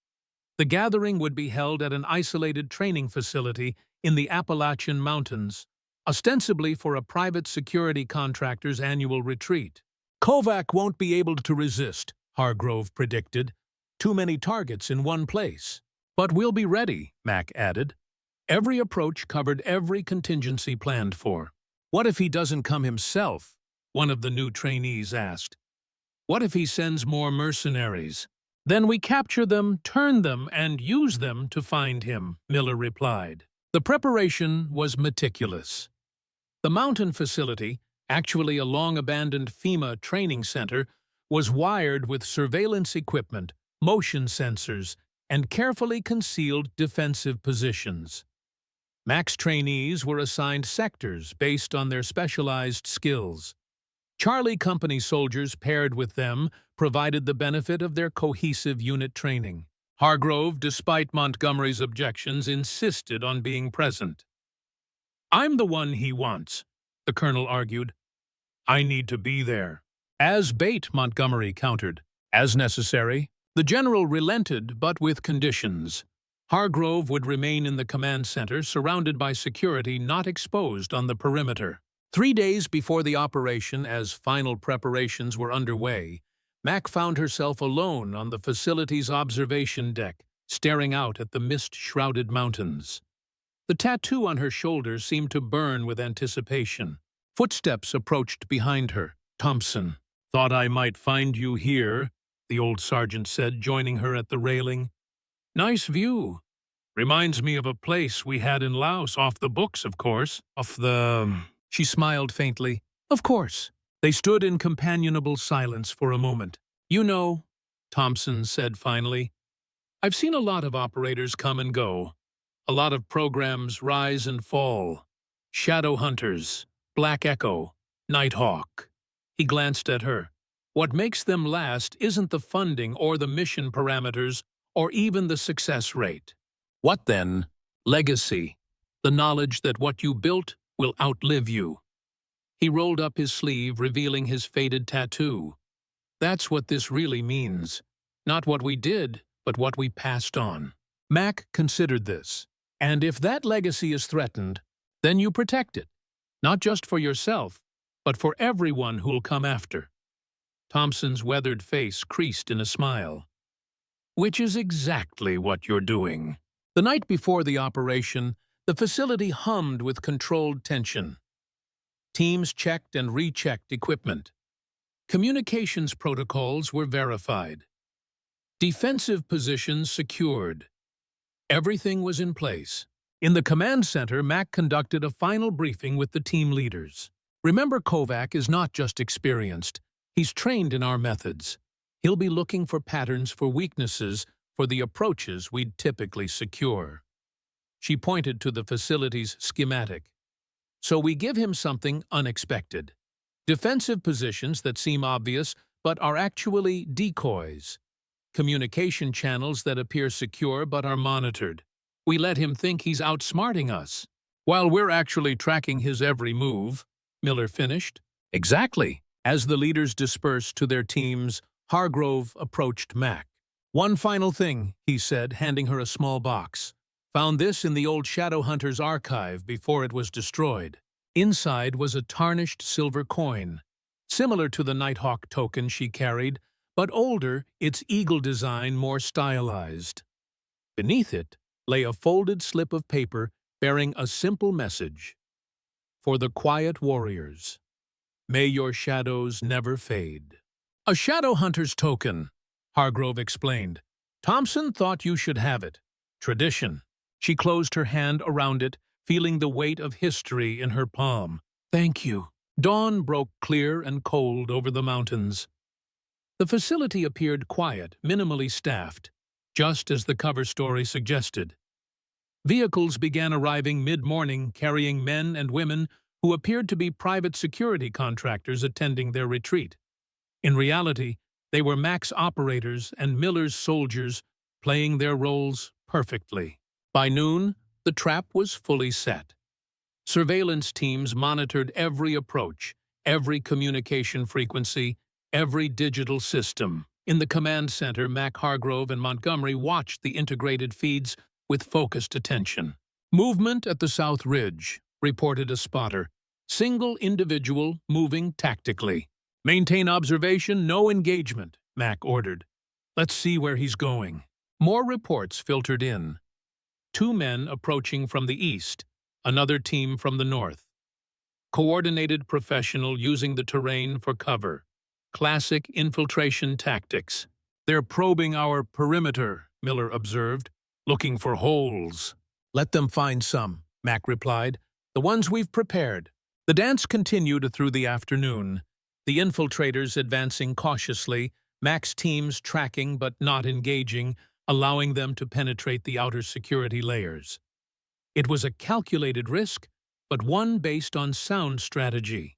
The gathering would be held at an isolated training facility in the Appalachian Mountains, ostensibly for a private security contractor's annual retreat. "Kovac won't be able to resist," Hargrove predicted. Too many targets in one place. But we'll be ready, Mac added. Every approach covered every contingency planned for. What if he doesn't come himself? One of the new trainees asked. What if he sends more mercenaries? Then we capture them, turn them, and use them to find him, Miller replied. The preparation was meticulous. The mountain facility, actually a long-abandoned FEMA training center, was wired with surveillance equipment, motion sensors, and carefully concealed defensive positions. Mac's trainees were assigned sectors based on their specialized skills. Charlie Company soldiers paired with them provided the benefit of their cohesive unit training. Hargrove, despite Montgomery's objections, insisted on being present. "I'm the one he wants," the colonel argued. "I need to be there." "As bait," Montgomery countered. "As necessary." The general relented, but with conditions. Hargrove would remain in the command center, surrounded by security not exposed on the perimeter. 3 days before the operation, as final preparations were underway, Mac found herself alone on the facility's observation deck, staring out at the mist-shrouded mountains. The tattoo on her shoulder seemed to burn with anticipation. Footsteps approached behind her. "Thompson, thought I might find you here," the old sergeant said, joining her at the railing. "Nice view. Reminds me of a place we had in Laos, off the books, of course. She smiled faintly. "Of course." They stood in companionable silence for a moment. "You know," Thompson said finally, "I've seen a lot of operators come and go. A lot of programs rise and fall. Shadow Hunters, Black Echo, Nighthawk." He glanced at her. "What makes them last isn't the funding or the mission parameters or even the success rate." "What then?" "Legacy. The knowledge that what you built will outlive you." He rolled up his sleeve, revealing his faded tattoo. "That's what this really means. Not what we did, but what we passed on." Mac considered this. "And if that legacy is threatened, then you protect it. Not just for yourself, but for everyone who'll come after." Thompson's weathered face creased in a smile. "Which is exactly what you're doing." The night before the operation, the facility hummed with controlled tension. Teams checked and rechecked equipment. Communications protocols were verified. Defensive positions secured. Everything was in place. In the command center, Mac conducted a final briefing with the team leaders. "Remember, Kovac is not just experienced. He's trained in our methods. He'll be looking for patterns for weaknesses for the approaches we'd typically secure." She pointed to the facility's schematic. "So we give him something unexpected. Defensive positions that seem obvious but are actually decoys. Communication channels that appear secure but are monitored. We let him think he's outsmarting us, while we're actually tracking his every move," Miller finished. "Exactly." As the leaders dispersed to their teams, Hargrove approached Mac. "One final thing," he said, handing her a small box. "Found this in the old Shadow Hunter's archive before it was destroyed." Inside was a tarnished silver coin, similar to the Nighthawk token she carried, but older, its eagle design more stylized. Beneath it lay a folded slip of paper bearing a simple message. "For the quiet warriors. May your shadows never fade." "A Shadow Hunter's token," Hargrove explained. "Thompson thought you should have it. Tradition." She closed her hand around it, feeling the weight of history in her palm. "Thank you." Dawn broke clear and cold over the mountains. The facility appeared quiet, minimally staffed, just as the cover story suggested. Vehicles began arriving mid-morning, carrying men and women who appeared to be private security contractors attending their retreat. In reality, they were Mac's operators and Miller's soldiers, playing their roles perfectly. By noon, the trap was fully set. Surveillance teams monitored every approach, every communication frequency, every digital system. In the command center, Mac, Hargrove, and Montgomery watched the integrated feeds with focused attention. "Movement at the South Ridge," reported a spotter. "Single individual moving tactically." "Maintain observation, no engagement," Mac ordered. Let's see where he's going. More reports filtered in. 2 men approaching from the east, another team from the north. Coordinated professional using the terrain for cover. Classic infiltration tactics. They're probing our perimeter, Miller observed, looking for holes. Let them find some, Mac replied. The ones we've prepared. The dance continued through the afternoon. The infiltrators advancing cautiously, Mac's teams tracking but not engaging, allowing them to penetrate the outer security layers. It was a calculated risk, but one based on sound strategy.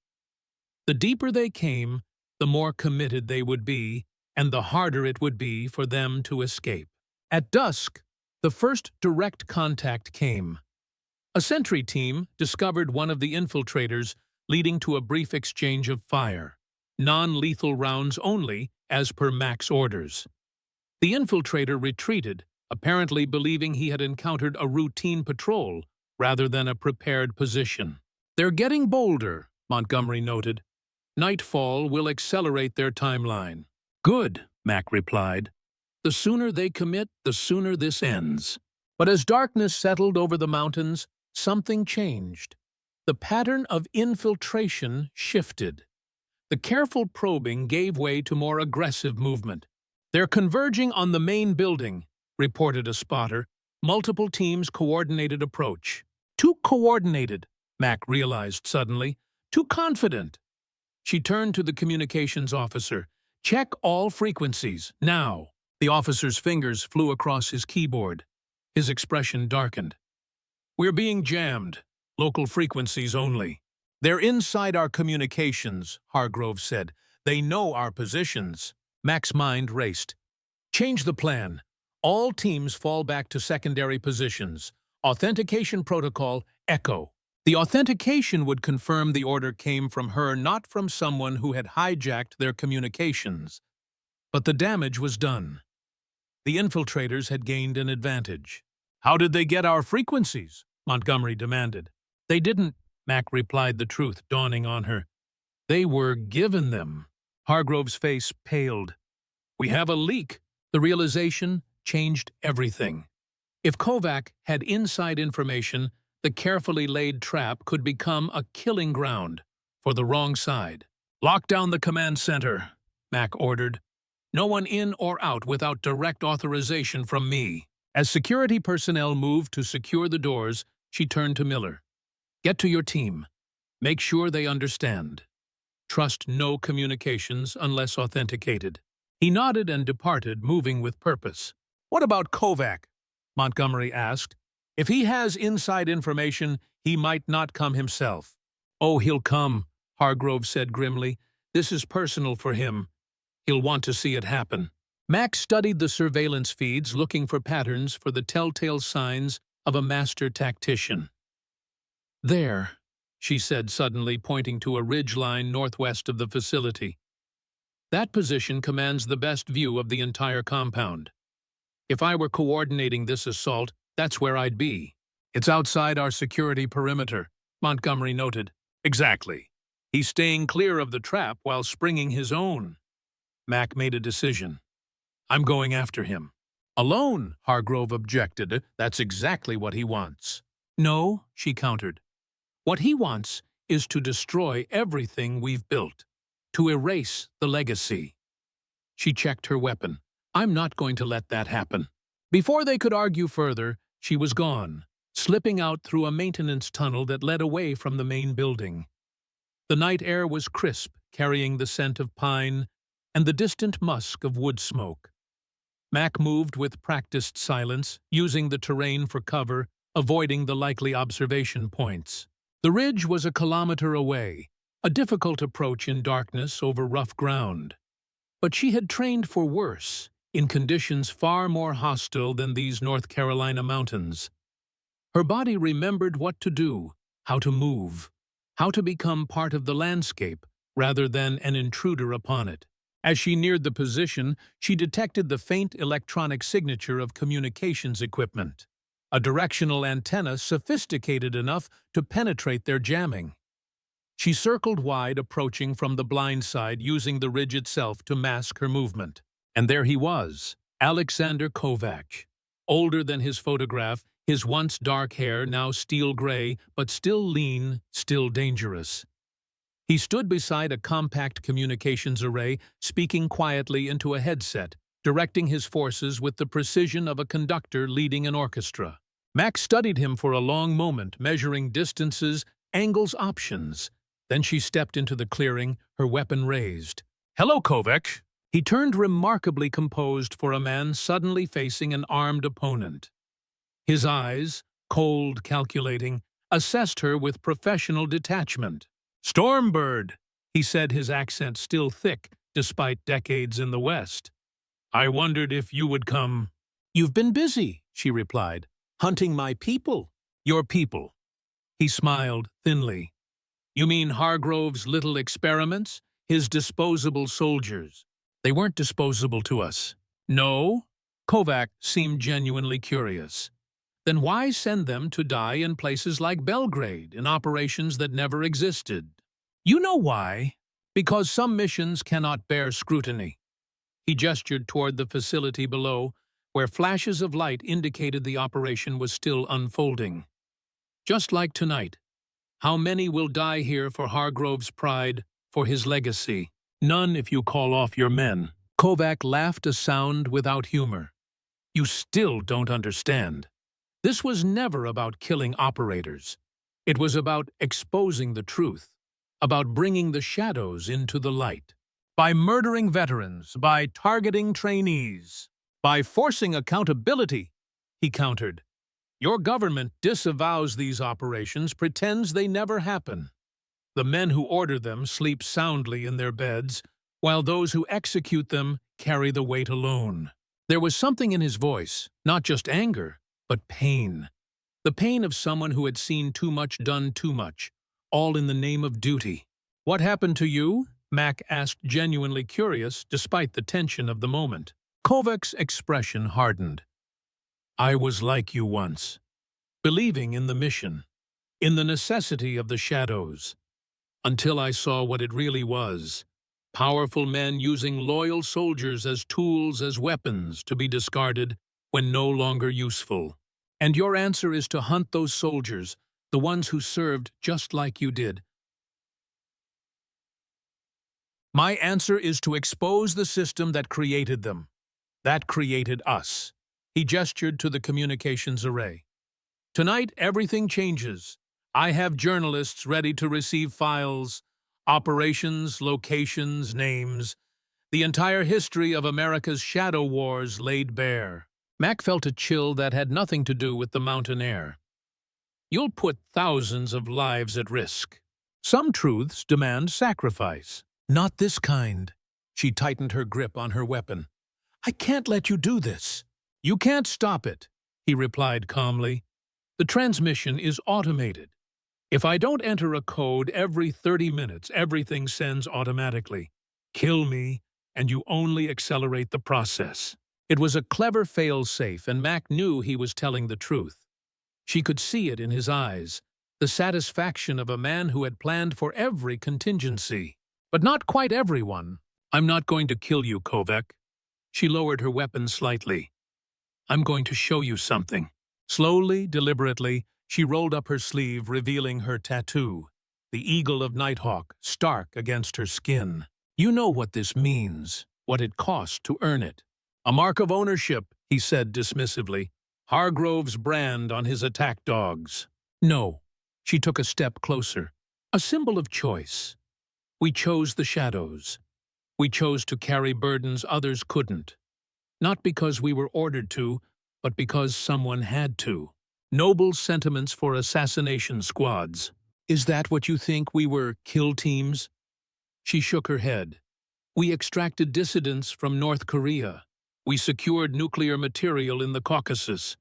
The deeper they came, the more committed they would be, and the harder it would be for them to escape. At dusk, the first direct contact came. A sentry team discovered one of the infiltrators, leading to a brief exchange of fire. Non-lethal rounds only, as per Mac's orders. The infiltrator retreated, apparently believing he had encountered a routine patrol rather than a prepared position. They're getting bolder, Montgomery noted. Nightfall will accelerate their timeline. Good, Mac replied. The sooner they commit, the sooner this ends. But as darkness settled over the mountains, something changed. The pattern of infiltration shifted. The careful probing gave way to more aggressive movement. They're converging on the main building, reported a spotter. Multiple teams' coordinated approach. Too coordinated, Mac realized suddenly. Too confident. She turned to the communications officer. Check all frequencies, now. The officer's fingers flew across his keyboard. His expression darkened. We're being jammed. Local frequencies only. They're inside our communications, Hargrove said. They know our positions. Mac's mind raced. Change the plan. All teams fall back to secondary positions. Authentication protocol, Echo. The authentication would confirm the order came from her, not from someone who had hijacked their communications. But the damage was done. The infiltrators had gained an advantage. How did they get our frequencies? Montgomery demanded. They didn't, Mac replied, the truth dawning on her. They were given them. Hargrove's face paled. We have a leak. The realization changed everything. If Kovac had inside information, the carefully laid trap could become a killing ground for the wrong side. Lock down the command center, Mac ordered. No one in or out without direct authorization from me. As security personnel moved to secure the doors, she turned to Miller. Get to your team. Make sure they understand. Trust no communications unless authenticated. He nodded and departed, moving with purpose. What about Kovac? Montgomery asked. If he has inside information, he might not come himself. Oh, he'll come, Hargrove said grimly. This is personal for him. He'll want to see it happen. Max studied the surveillance feeds, looking for patterns for the telltale signs of a master tactician. There, she said suddenly, pointing to a ridgeline northwest of the facility. That position commands the best view of the entire compound. If I were coordinating this assault, that's where I'd be. It's outside our security perimeter, Montgomery noted. Exactly. He's staying clear of the trap while springing his own. Mac made a decision. I'm going after him. Alone, Hargrove objected. That's exactly what he wants. No, she countered. What he wants is to destroy everything we've built, to erase the legacy. She checked her weapon. I'm not going to let that happen. Before they could argue further, she was gone, slipping out through a maintenance tunnel that led away from the main building. The night air was crisp, carrying the scent of pine and the distant musk of wood smoke. Mac moved with practiced silence, using the terrain for cover, avoiding the likely observation points. The ridge was a kilometer away, a difficult approach in darkness over rough ground. But she had trained for worse, in conditions far more hostile than these North Carolina mountains. Her body remembered what to do, how to move, how to become part of the landscape rather than an intruder upon it. As she neared the position, she detected the faint electronic signature of communications equipment, a directional antenna sophisticated enough to penetrate their jamming. She circled wide, approaching from the blind side, using the ridge itself to mask her movement. And there he was, Alexander Kovac. Older than his photograph, his once dark hair now steel gray, but still lean, still dangerous. He stood beside a compact communications array, speaking quietly into a headset, directing his forces with the precision of a conductor leading an orchestra. Max studied him for a long moment, measuring distances, angles, options. Then she stepped into the clearing, her weapon raised. "Hello, Kovac." He turned remarkably composed for a man suddenly facing an armed opponent. His eyes, cold, calculating, assessed her with professional detachment. "Stormbird," he said, his accent still thick despite decades in the West. "I wondered if you would come." "You've been busy," she replied, "hunting my people." "Your people." He smiled thinly. "You mean Hargrove's little experiments? His disposable soldiers?" "They weren't disposable to us." "No?" Kovac seemed genuinely curious. "Then why send them to die in places like Belgrade, in operations that never existed?" "You know why. Because some missions cannot bear scrutiny." He gestured toward the facility below, where flashes of light indicated the operation was still unfolding. "Just like tonight. How many will die here for Hargrove's pride, for his legacy?" "None if you call off your men." Kovac laughed a sound without humor. "You still don't understand. This was never about killing operators. It was about exposing the truth, about bringing the shadows into the light. By murdering veterans, by targeting trainees, by forcing accountability," he countered. "Your government disavows these operations, pretends they never happen. The men who order them sleep soundly in their beds, while those who execute them carry the weight alone." There was something in his voice, not just anger, but pain. The pain of someone who had seen too much, done too much, all in the name of duty. "What happened to you?" Mac asked, genuinely curious, despite the tension of the moment. Kovac's expression hardened. "I was like you once, believing in the mission, in the necessity of the shadows, until I saw what it really was. Powerful men using loyal soldiers as tools, as weapons, to be discarded when no longer useful. And your answer is to hunt those soldiers, the ones who served just like you did." "My answer is to expose the system that created them. That created us." He gestured to the communications array. "Tonight, everything changes. I have journalists ready to receive files, operations, locations, names, the entire history of America's shadow wars laid bare." Mac felt a chill that had nothing to do with the mountain air. "You'll put thousands of lives at risk. Some truths demand sacrifice." "Not this kind." She tightened her grip on her weapon. "I can't let you do this." "You can't stop it," he replied calmly. "The transmission is automated. If I don't enter a code every 30 minutes, everything sends automatically. Kill me, and you only accelerate the process." It was a clever fail-safe, and Mac knew he was telling the truth. She could see it in his eyes, the satisfaction of a man who had planned for every contingency. "But not quite everyone. I'm not going to kill you, Kovac." She lowered her weapon slightly. "I'm going to show you something." Slowly, deliberately, she rolled up her sleeve, revealing her tattoo, the eagle of Nighthawk, stark against her skin. "You know what this means, what it cost to earn it." "A mark of ownership," he said dismissively. "Hargrove's brand on his attack dogs." "No." She took a step closer. "A symbol of choice. We chose the shadows. We chose to carry burdens others couldn't. Not because we were ordered to, but because someone had to. Noble sentiments for assassination squads." "Is that what you think we were, kill teams?" She shook her head. "We extracted dissidents from North Korea. We secured nuclear material in the Caucasus.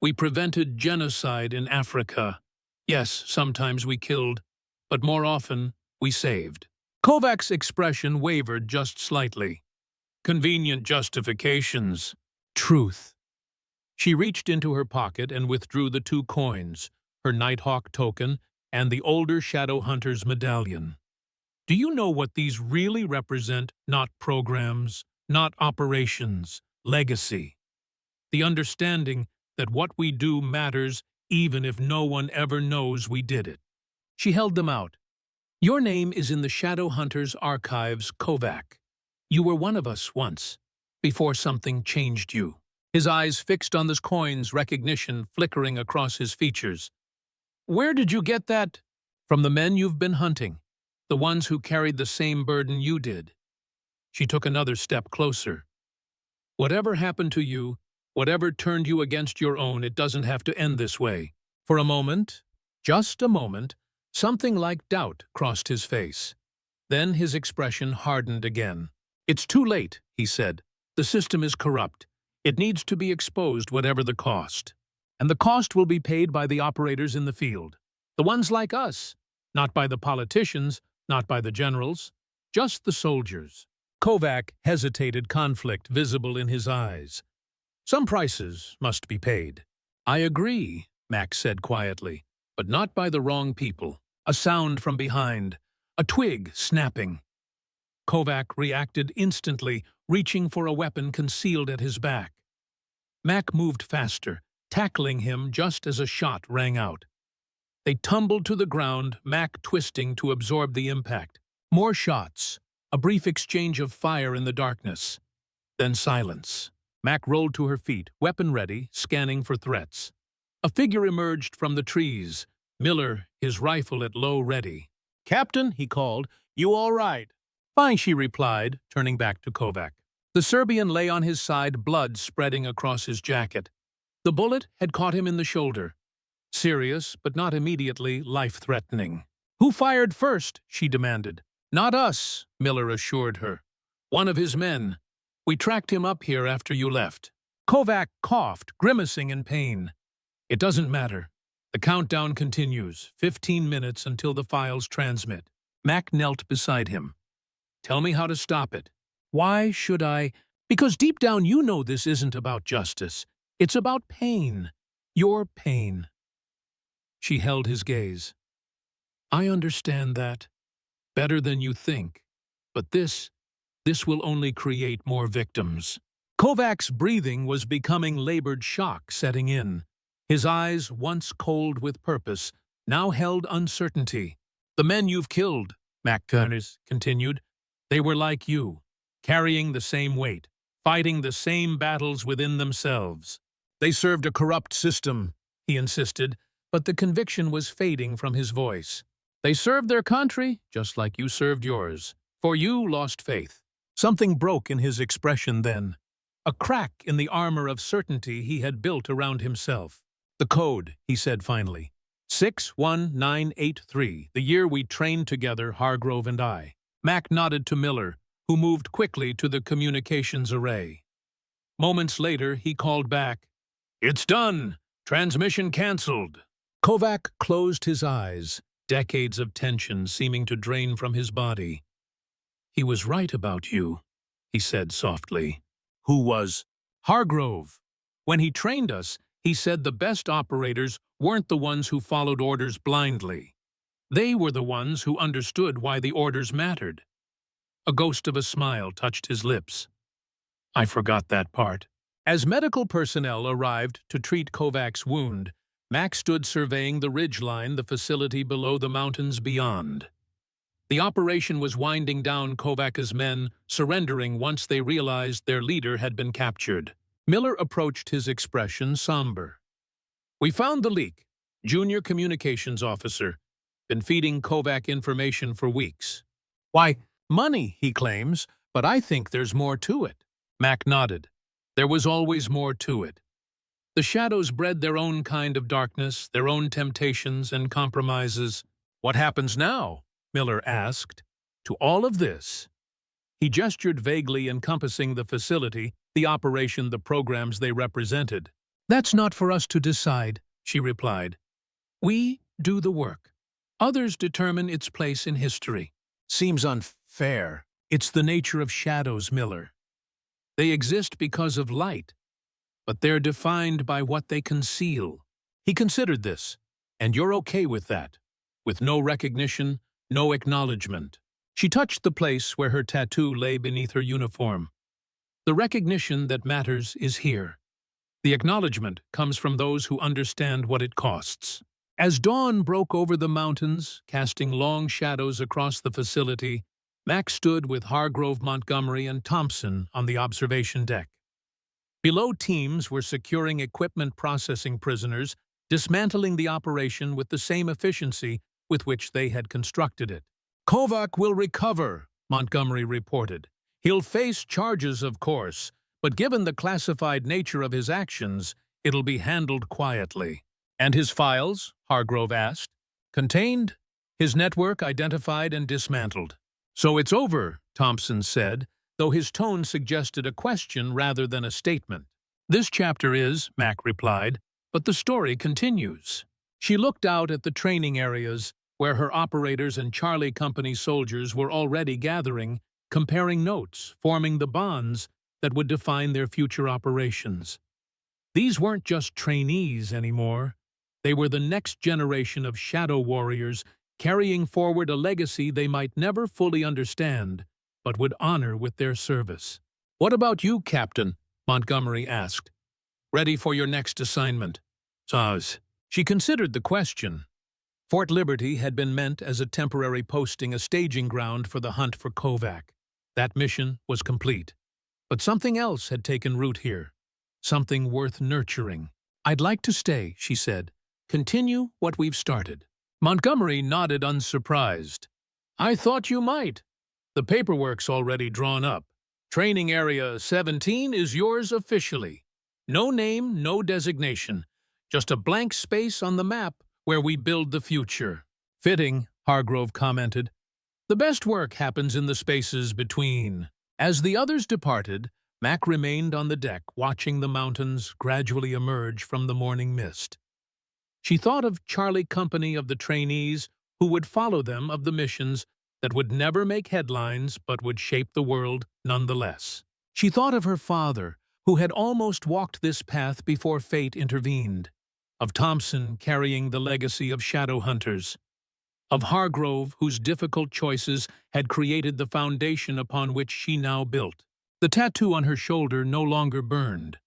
We prevented genocide in Africa. Yes, sometimes we killed, but more often we saved." Kovac's expression wavered just slightly. "Convenient justifications." "Truth." She reached into her pocket and withdrew the 2 coins, her Nighthawk token and the older Shadow Hunter's medallion. "Do you know what these really represent? Not programs, not operations, legacy. The understanding that what we do matters even if no one ever knows we did it. She held them out. Your name is in the Shadow Hunters archives, Kovac. You were one of us once, before something changed you. His eyes fixed on the coins, recognition flickering across his features. Where did you get that? From the men you've been hunting, the ones who carried the same burden you did. She took another step closer. Whatever happened to you, whatever turned you against your own, it doesn't have to end this way. For a moment, just a moment, something like doubt crossed his face. Then his expression hardened again. It's too late, he said. The system is corrupt. It needs to be exposed, whatever the cost. And the cost will be paid by the operators in the field. The ones like us. Not by the politicians, not by the generals. Just the soldiers. Kovac hesitated, conflict visible in his eyes. Some prices must be paid. I agree, Max said quietly, but not by the wrong people. A sound from behind. A twig snapping. Kovac reacted instantly, reaching for a weapon concealed at his back. Mac moved faster, tackling him just as a shot rang out. They tumbled to the ground, Mac twisting to absorb the impact. More shots, a brief exchange of fire in the darkness. Then silence. Mac rolled to her feet, weapon ready, scanning for threats. A figure emerged from the trees, Miller, his rifle at low ready. Captain, he called, you all right? Fine, she replied, turning back to Kovac. The Serbian lay on his side, blood spreading across his jacket. The bullet had caught him in the shoulder. Serious, but not immediately life-threatening. Who fired first? She demanded. Not us, Miller assured her. One of his men. We tracked him up here after you left. Kovac coughed, grimacing in pain. It doesn't matter. The countdown continues, 15 minutes until the files transmit. Mac knelt beside him. Tell me how to stop it. Why should I? Because deep down you know this isn't about justice. It's about pain. Your pain. She held his gaze. I understand that. Better than you think. But this will only create more victims. Kovac's breathing was becoming labored shock setting in. His eyes, once cold with purpose, now held uncertainty. The men you've killed, Mac continued, they were like you, carrying the same weight, fighting the same battles within themselves. They served a corrupt system, he insisted, but the conviction was fading from his voice. They served their country, just like you served yours. For you lost faith. Something broke in his expression then. A crack in the armor of certainty he had built around himself. The code, he said finally. 61983, the year we trained together, Hargrove and I. Mac nodded to Miller, who moved quickly to the communications array. Moments later, he called back. It's done. Transmission cancelled. Kovac closed his eyes, decades of tension seeming to drain from his body. He was right about you, he said softly. Who was? Hargrove. When he trained us, he said the best operators weren't the ones who followed orders blindly. They were the ones who understood why the orders mattered. A ghost of a smile touched his lips. I forgot that part. As medical personnel arrived to treat Kovac's wound, Mac stood surveying the ridgeline, the facility below the mountains beyond. The operation was winding down. Kovac's men, surrendering once they realized their leader had been captured. Miller approached his expression somber. We found the leak. Junior communications officer. Been feeding Kovac information for weeks. Why, money, he claims, but I think there's more to it. Mac nodded. There was always more to it. The shadows bred their own kind of darkness, their own temptations and compromises. What happens now? Miller asked. To all of this? He gestured vaguely, encompassing the facility, the operation, the programs they represented. That's not for us to decide, she replied. We do the work. Others determine its place in history. Seems unfair. It's the nature of shadows, Miller. They exist because of light, but they're defined by what they conceal. He considered this, and you're okay with that, with no recognition, no acknowledgement. She touched the place where her tattoo lay beneath her uniform. The recognition that matters is here. The acknowledgement comes from those who understand what it costs. As dawn broke over the mountains, casting long shadows across the facility, Mac stood with Hargrove, Montgomery, and Thompson on the observation deck. Below, teams were securing equipment processing prisoners, dismantling the operation with the same efficiency with which they had constructed it. "Kovac will recover," Montgomery reported. "He'll face charges, of course, but given the classified nature of his actions, it'll be handled quietly." "And his files?" Hargrove asked. "Contained. His network identified and dismantled." "So it's over," Thompson said, though his tone suggested a question rather than a statement. "This chapter is," Mac replied, "but the story continues." She looked out at the training areas, where her operators and Charlie Company soldiers were already gathering, comparing notes, forming the bonds that would define their future operations. These weren't just trainees anymore. They were the next generation of shadow warriors, carrying forward a legacy they might never fully understand, but would honor with their service. "What about you, Captain?" Montgomery asked. "Ready for your next assignment?" "Soz." She considered the question. Fort Liberty had been meant as a temporary posting, a staging ground for the hunt for Kovac. That mission was complete. But something else had taken root here. Something worth nurturing. "I'd like to stay," she said. "Continue what we've started." Montgomery nodded unsurprised. "I thought you might. The paperwork's already drawn up. Training Area 17 is yours officially. No name, no designation. Just a blank space on the map where we build the future." "Fitting," Hargrove commented. "The best work happens in the spaces between." As the others departed, Mac remained on the deck, watching the mountains gradually emerge from the morning mist. She thought of Charlie Company, of the trainees who would follow them, of the missions that would never make headlines but would shape the world nonetheless. She thought of her father, who had almost walked this path before fate intervened, of Thompson carrying the legacy of shadow hunters, of Hargrove, whose difficult choices had created the foundation upon which she now built. The tattoo on her shoulder no longer burned.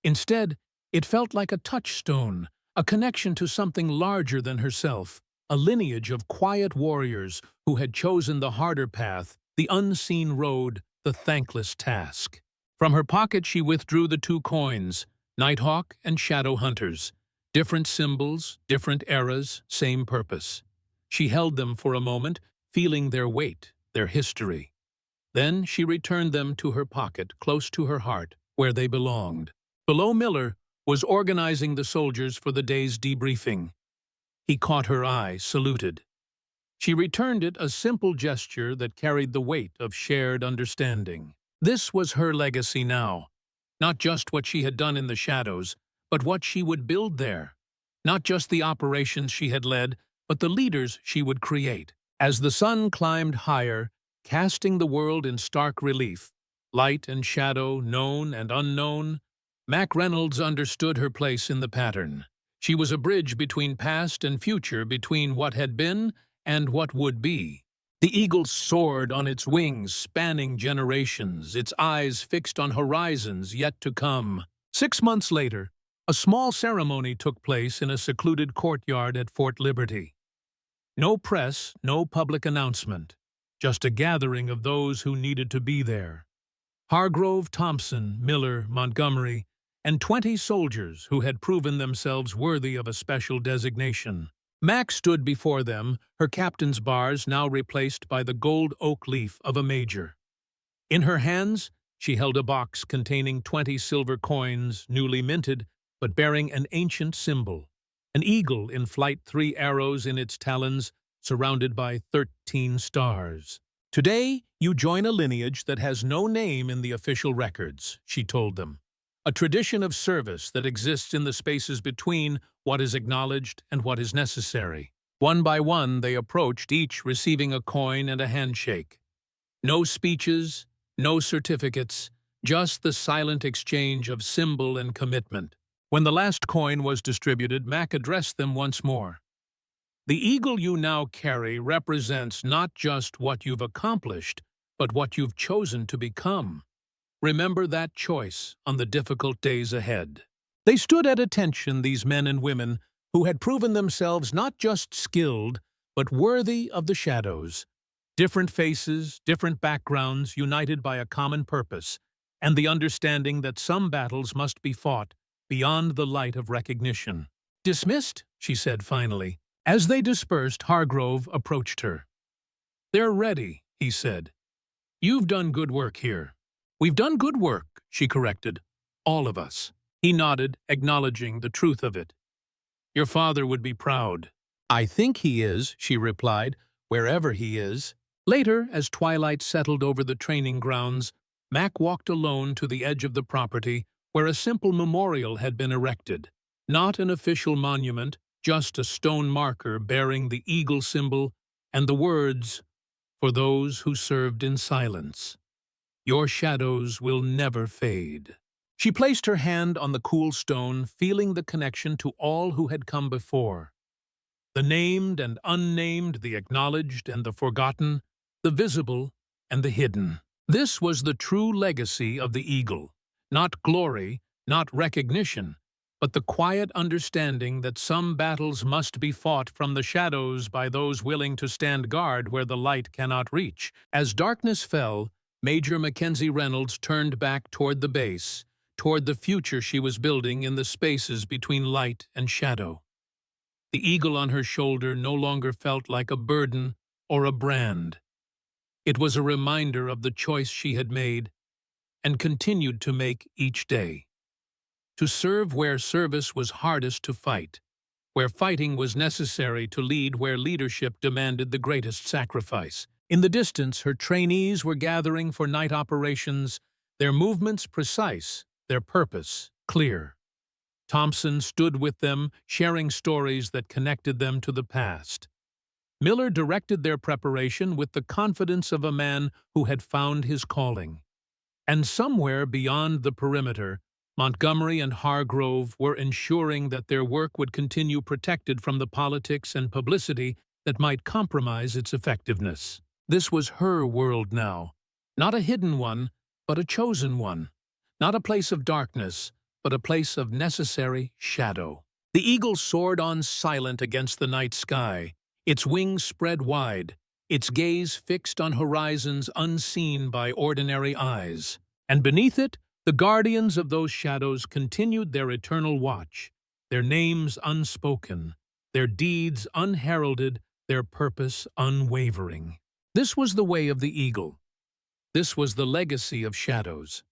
Instead, it felt like a touchstone, a connection to something larger than herself, a lineage of quiet warriors who had chosen the harder path, the unseen road, the thankless task. From her pocket she withdrew the 2 coins, Nighthawk and Shadow Hunters. Different symbols, different eras, same purpose. She held them for a moment, feeling their weight, their history. Then she returned them to her pocket, close to her heart, where they belonged. Below, Miller was organizing the soldiers for the day's debriefing. He caught her eye, saluted. She returned it, a simple gesture that carried the weight of shared understanding. This was her legacy now. Not just what she had done in the shadows, but what she would build there. Not just the operations she had led, but the leaders she would create. As the sun climbed higher, casting the world in stark relief, light and shadow, known and unknown, Mac Reynolds understood her place in the pattern. She was a bridge between past and future, between what had been and what would be. The eagle soared on its wings, spanning generations, its eyes fixed on horizons yet to come. 6 months later, a small ceremony took place in a secluded courtyard at Fort Liberty. No press, no public announcement, just a gathering of those who needed to be there. Hargrove, Thompson, Miller, Montgomery, and 20 soldiers who had proven themselves worthy of a special designation. Mac stood before them, her captain's bars now replaced by the gold oak leaf of a major. In her hands, she held a box containing 20 silver coins, newly minted, but bearing an ancient symbol. An eagle in flight, 3 arrows in its talons, surrounded by 13 stars. "Today, you join a lineage that has no name in the official records," she told them. "A tradition of service that exists in the spaces between what is acknowledged and what is necessary." One by one, they approached, each receiving a coin and a handshake. No speeches, no certificates, just the silent exchange of symbol and commitment. When the last coin was distributed, Mac addressed them once more. "The eagle you now carry represents not just what you've accomplished, but what you've chosen to become. Remember that choice on the difficult days ahead. They stood at attention, these men and women, who had proven themselves not just skilled, but worthy of the shadows. Different faces, different backgrounds, united by a common purpose, and the understanding that some battles must be fought beyond the light of recognition. "Dismissed?" she said finally. As they dispersed, Hargrove approached her. "They're ready," he said. "You've done good work here." "We've done good work," she corrected. "All of us." He nodded, acknowledging the truth of it. "Your father would be proud." "I think he is," she replied, "wherever he is." Later, as twilight settled over the training grounds, Mac walked alone to the edge of the property where a simple memorial had been erected. Not an official monument, just a stone marker bearing the eagle symbol and the words, "For those who served in silence. Your shadows will never fade." She placed her hand on the cool stone, feeling the connection to all who had come before. The named and unnamed, the acknowledged and the forgotten, the visible and the hidden. This was the true legacy of the eagle. Not glory, not recognition, but the quiet understanding that some battles must be fought from the shadows by those willing to stand guard where the light cannot reach. As darkness fell, Major Mackenzie Reynolds turned back toward the base, toward the future she was building in the spaces between light and shadow. The eagle on her shoulder no longer felt like a burden or a brand. It was a reminder of the choice she had made and continued to make each day. To serve where service was hardest to fight, where fighting was necessary to lead, where leadership demanded the greatest sacrifice. In the distance, her trainees were gathering for night operations, their movements precise, their purpose clear. Thompson stood with them, sharing stories that connected them to the past. Miller directed their preparation with the confidence of a man who had found his calling. And somewhere beyond the perimeter, Montgomery and Hargrove were ensuring that their work would continue protected from the politics and publicity that might compromise its effectiveness. This was her world now, not a hidden one, but a chosen one. Not a place of darkness, but a place of necessary shadow. The eagle soared on silent against the night sky, its wings spread wide, its gaze fixed on horizons unseen by ordinary eyes. And beneath it, the guardians of those shadows continued their eternal watch, their names unspoken, their deeds unheralded, their purpose unwavering. This was the way of the eagle. This was the legacy of shadows.